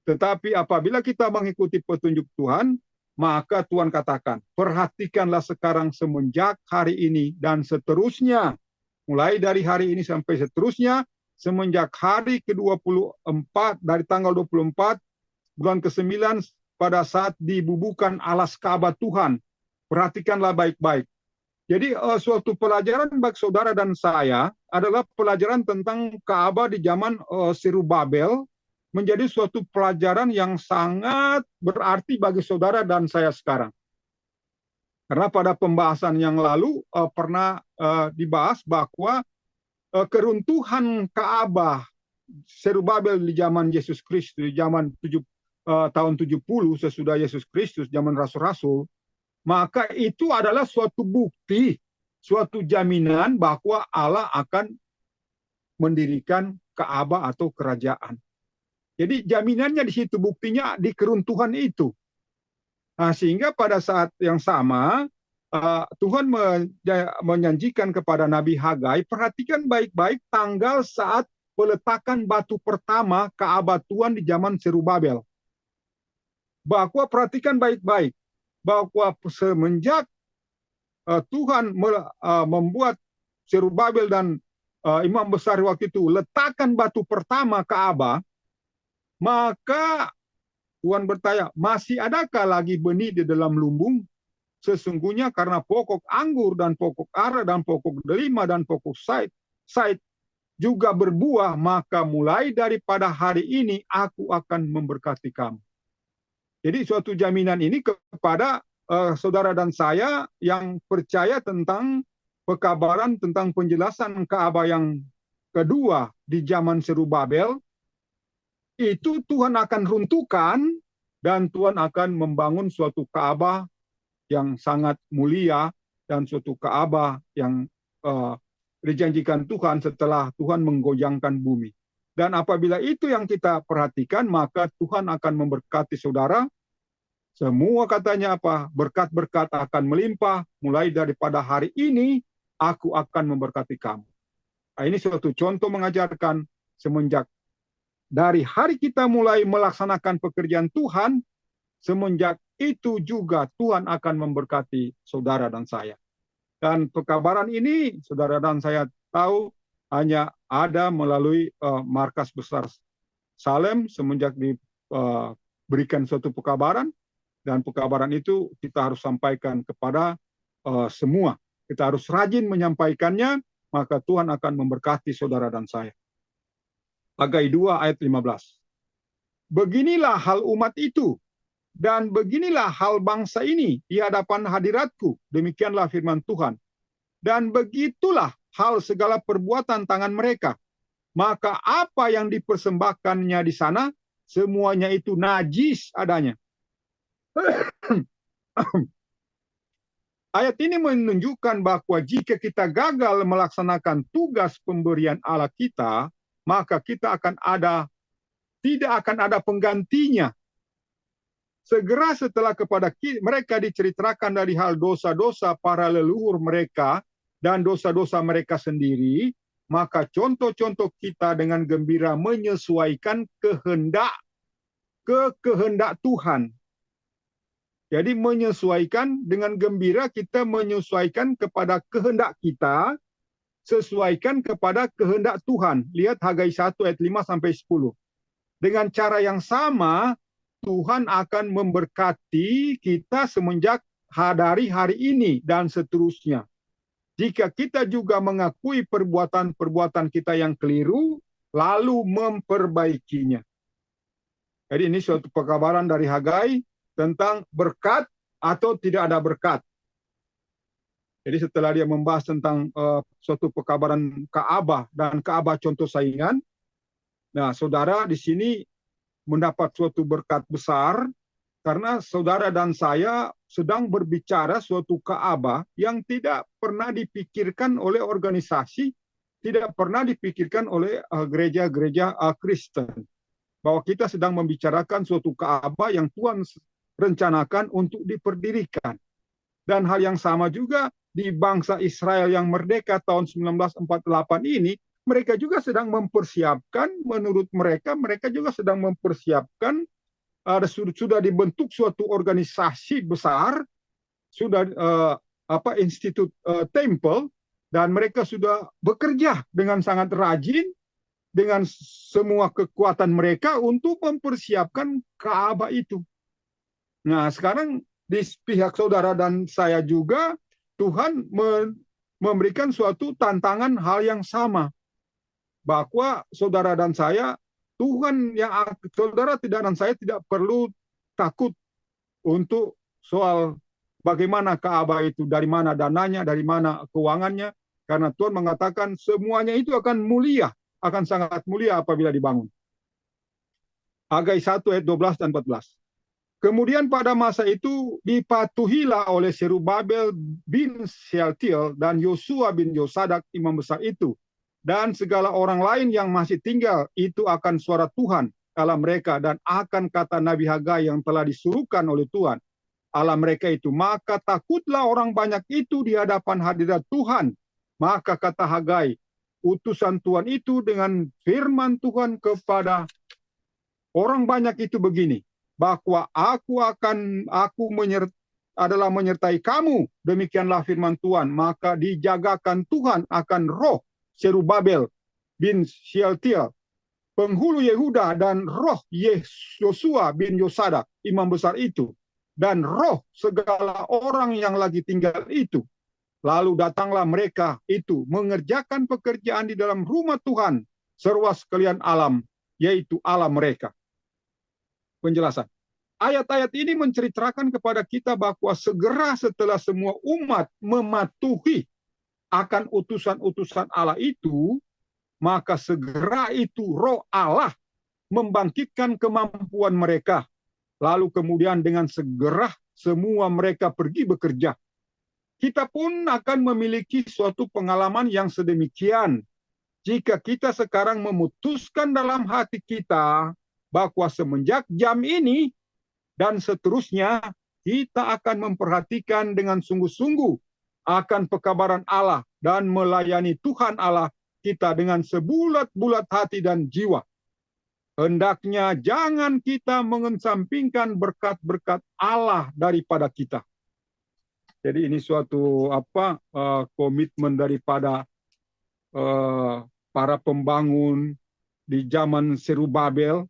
Tetapi apabila kita mengikuti petunjuk Tuhan, maka Tuhan katakan, perhatikanlah sekarang semenjak hari ini dan seterusnya. Mulai dari hari ini sampai seterusnya, semenjak hari ke-24, dari tanggal 24, bulan ke-9, pada saat dibubuhkan alas Ka'bah Tuhan. Perhatikanlah baik-baik. Jadi suatu pelajaran bagi saudara dan saya adalah pelajaran tentang Ka'bah di zaman Zerubabel, menjadi suatu pelajaran yang sangat berarti bagi saudara dan saya sekarang. Karena pada pembahasan yang lalu pernah dibahas bahwa keruntuhan Ka'bah Zerubabel di zaman Yesus Kristus, di zaman tahun 70 sesudah Yesus Kristus, zaman rasul-rasul, maka itu adalah suatu bukti, suatu jaminan bahwa Allah akan mendirikan Ka'bah atau kerajaan. Jadi jaminannya di situ, buktinya di keruntuhan itu. Nah, sehingga pada saat yang sama Tuhan menjanjikan kepada Nabi Hagai, perhatikan baik-baik tanggal saat peletakan batu pertama Ka'bah Tuhan di zaman Zerubabel. Bahwa perhatikan baik-baik bahwa semenjak Tuhan membuat Zerubabel dan imam besar waktu itu letakkan batu pertama Ka'bah, maka Tuhan bertanya, masih adakah lagi benih di dalam lumbung? Sesungguhnya karena pokok anggur dan pokok ara dan pokok delima dan pokok zait juga berbuah, maka mulai daripada hari ini aku akan memberkati kamu. Jadi suatu jaminan ini kepada saudara dan saya yang percaya tentang pekabaran tentang penjelasan Ka'bah yang kedua di zaman Zerubabel. Itu Tuhan akan runtuhkan dan Tuhan akan membangun suatu Ka'bah yang sangat mulia dan suatu Ka'bah yang dijanjikan Tuhan setelah Tuhan menggoyangkan bumi. Dan apabila itu yang kita perhatikan, maka Tuhan akan memberkati saudara. Semua katanya apa? Berkat-berkat akan melimpah. Mulai daripada hari ini, aku akan memberkati kamu. Nah, ini suatu contoh mengajarkan semenjak dari hari kita mulai melaksanakan pekerjaan Tuhan, semenjak itu juga Tuhan akan memberkati saudara dan saya. Dan pekabaran ini, saudara dan saya tahu, hanya ada melalui markas besar Salem semenjak diberikan suatu pekabaran, dan pekabaran itu kita harus sampaikan kepada semua. Kita harus rajin menyampaikannya, maka Tuhan akan memberkati saudara dan saya. Hagai 2 ayat 15. Beginilah hal umat itu, dan beginilah hal bangsa ini di hadapan hadiratku. Demikianlah firman Tuhan. Dan begitulah hal segala perbuatan tangan mereka. Maka apa yang dipersembahkannya di sana semuanya itu najis adanya. Ayat ini menunjukkan bahwa jika kita gagal melaksanakan tugas pemberian Allah kita, maka tidak akan ada penggantinya. Segera setelah kepada mereka diceritakan dari hal dosa-dosa para leluhur mereka dan dosa-dosa mereka sendiri, maka contoh-contoh kita dengan gembira menyesuaikan kehendak Tuhan. Jadi menyesuaikan dengan gembira, kita menyesuaikan kepada kehendak kita, sesuaikan kepada kehendak Tuhan. Lihat Hagai 1 ayat 5 sampai 10. Dengan cara yang sama, Tuhan akan memberkati kita semenjak dari hari ini dan seterusnya. Jika kita juga mengakui perbuatan-perbuatan kita yang keliru, lalu memperbaikinya. Jadi ini suatu pekabaran dari Hagai tentang berkat atau tidak ada berkat. Jadi setelah dia membahas tentang suatu pekabaran Ka'bah dan Ka'bah contoh saingan, nah saudara di sini mendapat suatu berkat besar karena saudara dan saya sedang berbicara suatu Ka'bah yang tidak pernah dipikirkan oleh organisasi, tidak pernah dipikirkan oleh gereja-gereja Kristen. Bahwa kita sedang membicarakan suatu Ka'bah yang Tuhan rencanakan untuk diperdirikan. Dan hal yang sama juga di bangsa Israel yang merdeka tahun 1948 ini, mereka juga sedang mempersiapkan, menurut mereka juga sedang mempersiapkan, sudah dibentuk suatu organisasi besar, sudah Institut Temple, dan mereka sudah bekerja dengan sangat rajin, dengan semua kekuatan mereka untuk mempersiapkan Ka'bah itu. Nah, sekarang di pihak saudara dan saya juga, Tuhan memberikan suatu tantangan hal yang sama. Bahwa saudara dan saya, saudara dan saya tidak perlu takut untuk soal bagaimana Ka'bah itu, dari mana dananya, dari mana keuangannya. Karena Tuhan mengatakan semuanya itu akan mulia, akan sangat mulia apabila dibangun. Hagai 1 ayat 12 dan 14. Kemudian pada masa itu dipatuhilah oleh Zerubabel bin Shealtiel dan Yosua bin Yosadak imam besar itu. Dan segala orang lain yang masih tinggal itu akan suara Tuhan Allah mereka dan akan kata Nabi Hagai yang telah disuruhkan oleh Tuhan Allah mereka itu. Maka takutlah orang banyak itu di hadapan hadirat Tuhan. Maka kata Hagai, utusan Tuhan itu dengan firman Tuhan kepada orang banyak itu begini. Bahwa adalah menyertai kamu, demikianlah firman Tuhan, maka dijagakan Tuhan akan roh Zerubabel bin Shealtiel, penghulu Yehuda, dan roh Yosua bin Yosadak, imam besar itu, dan roh segala orang yang lagi tinggal itu. Lalu datanglah mereka itu mengerjakan pekerjaan di dalam rumah Tuhan, seruas sekalian alam, yaitu Allah mereka. Penjelasan. Ayat-ayat ini menceritakan kepada kita bahwa segera setelah semua umat mematuhi akan utusan-utusan Allah itu, maka segera itu roh Allah membangkitkan kemampuan mereka. Lalu kemudian dengan segera semua mereka pergi bekerja. Kita pun akan memiliki suatu pengalaman yang sedemikian. Jika kita sekarang memutuskan dalam hati kita bahwa semenjak jam ini dan seterusnya kita akan memperhatikan dengan sungguh-sungguh akan pekabaran Allah dan melayani Tuhan Allah kita dengan sebulat-bulat hati dan jiwa. Hendaknya jangan kita mengesampingkan berkat-berkat Allah daripada kita. Jadi ini suatu komitmen daripada para pembangun di zaman Zerubabel,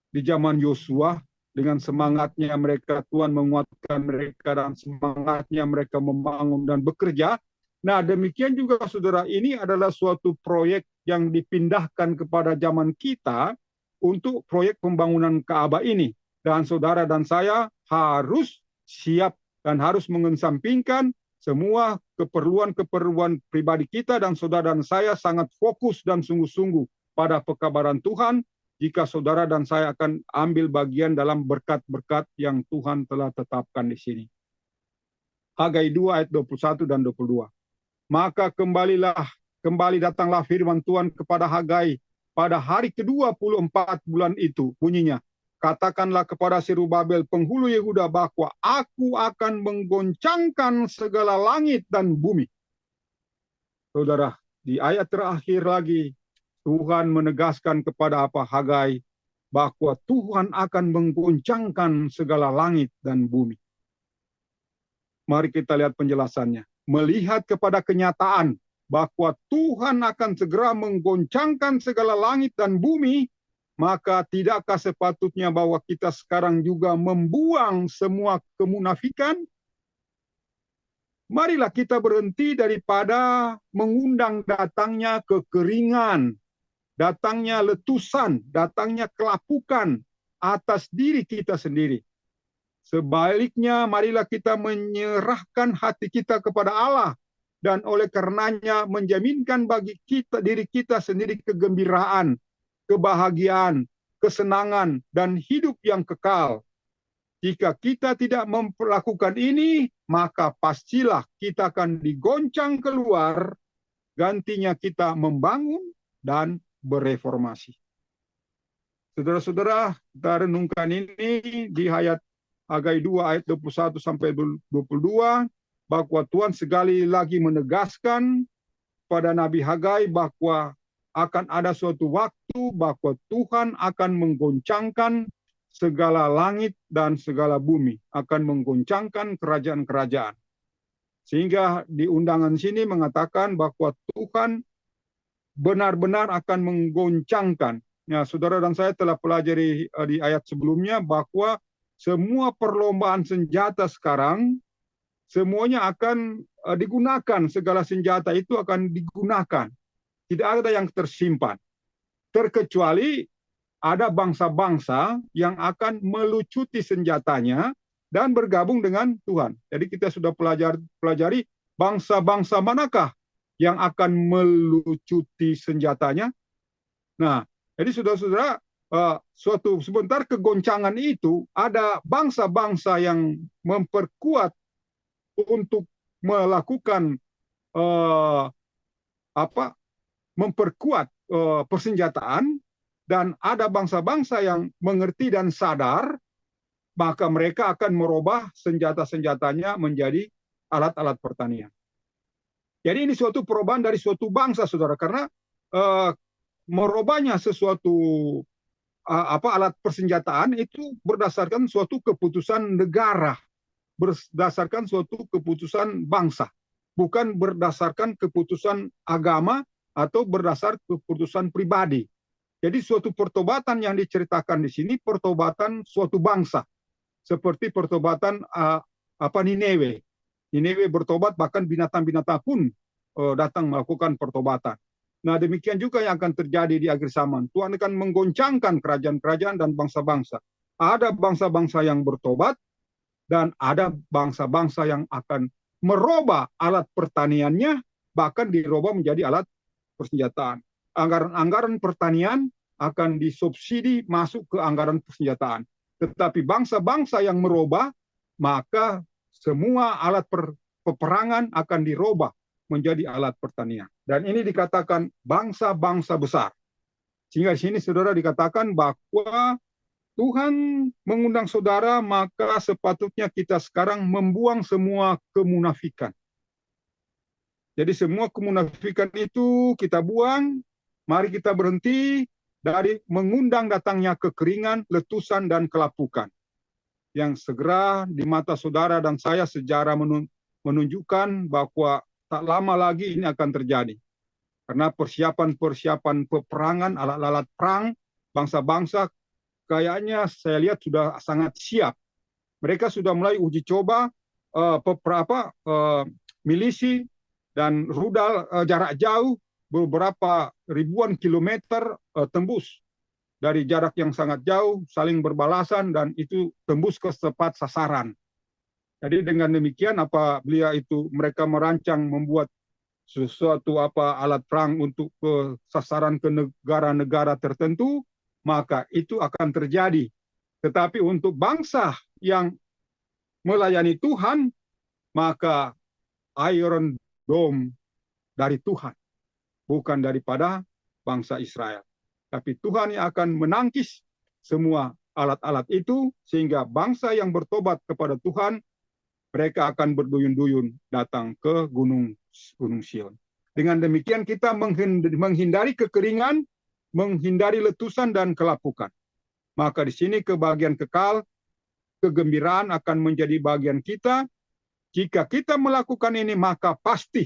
di zaman Yosua, dengan semangatnya mereka, Tuhan menguatkan mereka dan semangatnya mereka membangun dan bekerja. Nah, demikian juga saudara, ini adalah suatu proyek yang dipindahkan kepada zaman kita untuk proyek pembangunan Ka'bah ini. Dan saudara dan saya harus siap dan harus mengesampingkan semua keperluan-keperluan pribadi kita, dan saudara dan saya sangat fokus dan sungguh-sungguh pada pekabaran Tuhan jika saudara dan saya akan ambil bagian dalam berkat-berkat yang Tuhan telah tetapkan di sini. Hagai 2 ayat 21 dan 22. Maka kembali datanglah firman Tuhan kepada Hagai pada hari ke-24 bulan itu, bunyinya, katakanlah kepada Zerubabel penghulu Yehuda bahwa aku akan menggoncangkan segala langit dan bumi. Saudara, di ayat terakhir lagi Tuhan menegaskan kepada Hagai bahwa Tuhan akan menggoncangkan segala langit dan bumi. Mari kita lihat penjelasannya. Melihat kepada kenyataan bahwa Tuhan akan segera menggoncangkan segala langit dan bumi, maka tidakkah sepatutnya bahwa kita sekarang juga membuang semua kemunafikan? Marilah kita berhenti daripada mengundang datangnya kekeringan, datangnya letusan, datangnya kelapukan atas diri kita sendiri. Sebaliknya, marilah kita menyerahkan hati kita kepada Allah dan oleh karenanya menjaminkan bagi diri kita sendiri kegembiraan, kebahagiaan, kesenangan, dan hidup yang kekal. Jika kita tidak melakukan ini, maka pastilah kita akan digoncang keluar, gantinya kita membangun dan bereformasi. Saudara-saudara, kita renungkan ini di ayat Hagai 2 ayat 21 sampai 22, bahwa Tuhan sekali lagi menegaskan pada Nabi Hagai bahwa akan ada suatu waktu bahwa Tuhan akan menggoncangkan segala langit dan segala bumi, akan menggoncangkan kerajaan-kerajaan. Sehingga di undangan sini mengatakan bahwa Tuhan benar-benar akan menggoncangkan. Ya, saudara dan saya telah pelajari di ayat sebelumnya bahwa semua perlombaan senjata sekarang, semuanya akan digunakan, segala senjata itu akan digunakan. Tidak ada yang tersimpan. Terkecuali ada bangsa-bangsa yang akan melucuti senjatanya dan bergabung dengan Tuhan. Jadi kita sudah pelajari bangsa-bangsa manakah yang akan melucuti senjatanya. Nah, jadi saudara-saudara, sebentar kegoncangan itu ada bangsa-bangsa yang memperkuat untuk melakukan memperkuat persenjataan, dan ada bangsa-bangsa yang mengerti dan sadar maka mereka akan merubah senjata-senjatanya menjadi alat-alat pertanian. Jadi ini suatu perubahan dari suatu bangsa, saudara, karena merubahnya sesuatu alat persenjataan itu berdasarkan suatu keputusan negara, berdasarkan suatu keputusan bangsa, bukan berdasarkan keputusan agama atau berdasar keputusan pribadi. Jadi suatu pertobatan yang diceritakan di sini pertobatan suatu bangsa, seperti pertobatan Nineve. Nineve bertobat, bahkan binatang-binatang pun datang melakukan pertobatan. Nah, demikian juga yang akan terjadi di akhir zaman. Tuhan akan menggoncangkan kerajaan-kerajaan dan bangsa-bangsa. Ada bangsa-bangsa yang bertobat, dan ada bangsa-bangsa yang akan merubah alat pertaniannya, bahkan dirubah menjadi alat persenjataan. Anggaran pertanian akan disubsidi masuk ke anggaran persenjataan. Tetapi bangsa-bangsa yang merubah, maka semua alat peperangan akan dirubah menjadi alat pertanian. Dan ini dikatakan bangsa-bangsa besar. Sehingga di sini saudara dikatakan bahwa Tuhan mengundang saudara, maka sepatutnya kita sekarang membuang semua kemunafikan. Jadi semua kemunafikan itu kita buang. Mari kita berhenti dari mengundang datangnya kekeringan, letusan, dan kelapukan. Yang segera di mata saudara dan saya sejarah menunjukkan bahwa tak lama lagi ini akan terjadi. Karena persiapan-persiapan peperangan, alat-alat perang, bangsa-bangsa kayaknya saya lihat sudah sangat siap. Mereka sudah mulai uji coba milisi dan rudal jarak jauh beberapa ribuan kilometer tembus dari jarak yang sangat jauh, saling berbalasan, dan itu tembus ke tepat sasaran. Jadi dengan demikian apabila itu mereka merancang membuat sesuatu alat perang untuk ke sasaran ke negara-negara tertentu, maka itu akan terjadi. Tetapi untuk bangsa yang melayani Tuhan, maka Iron Dome dari Tuhan, bukan daripada bangsa Israel. Tapi Tuhan yang akan menangkis semua alat-alat itu, sehingga bangsa yang bertobat kepada Tuhan, mereka akan berduyun-duyun datang ke Gunung Sion. Dengan demikian kita menghindari kekeringan, menghindari letusan dan kelapukan. Maka di sini kebahagiaan kekal, kegembiraan akan menjadi bagian kita. Jika kita melakukan ini, maka pasti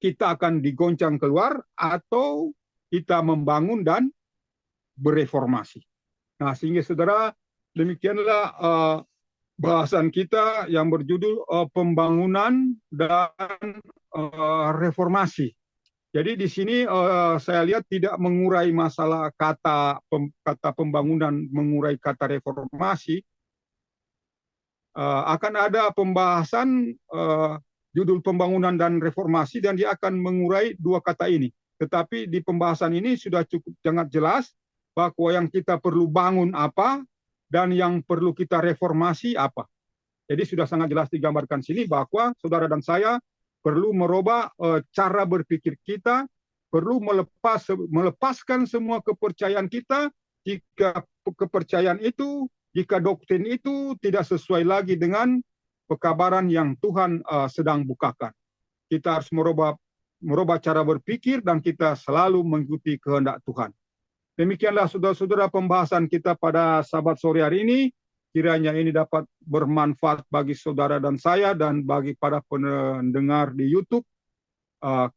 kita akan digoncang keluar atau kita membangun dan bereformasi. Nah, sehingga saudara, demikianlah bahasan kita yang berjudul pembangunan dan reformasi. Jadi di sini saya lihat tidak mengurai masalah kata pembangunan, mengurai kata reformasi. Akan ada pembahasan judul pembangunan dan reformasi, dan dia akan mengurai dua kata ini. Tetapi di pembahasan ini sudah cukup sangat jelas bahwa yang kita perlu bangun apa dan yang perlu kita reformasi apa. Jadi sudah sangat jelas digambarkan sini bahwa saudara dan saya perlu merubah cara berpikir kita, perlu melepaskan semua kepercayaan kita. Jika kepercayaan itu, jika doktrin itu tidak sesuai lagi dengan pekabaran yang Tuhan sedang bukakan. Kita harus merubah cara berpikir dan kita selalu mengikuti kehendak Tuhan. Demikianlah saudara-saudara pembahasan kita pada Sabat sore hari ini. Kiranya ini dapat bermanfaat bagi saudara dan saya dan bagi para pendengar di YouTube.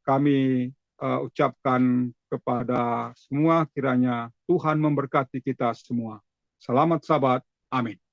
Kami ucapkan kepada semua, kiranya Tuhan memberkati kita semua. Selamat Sabat. Amin.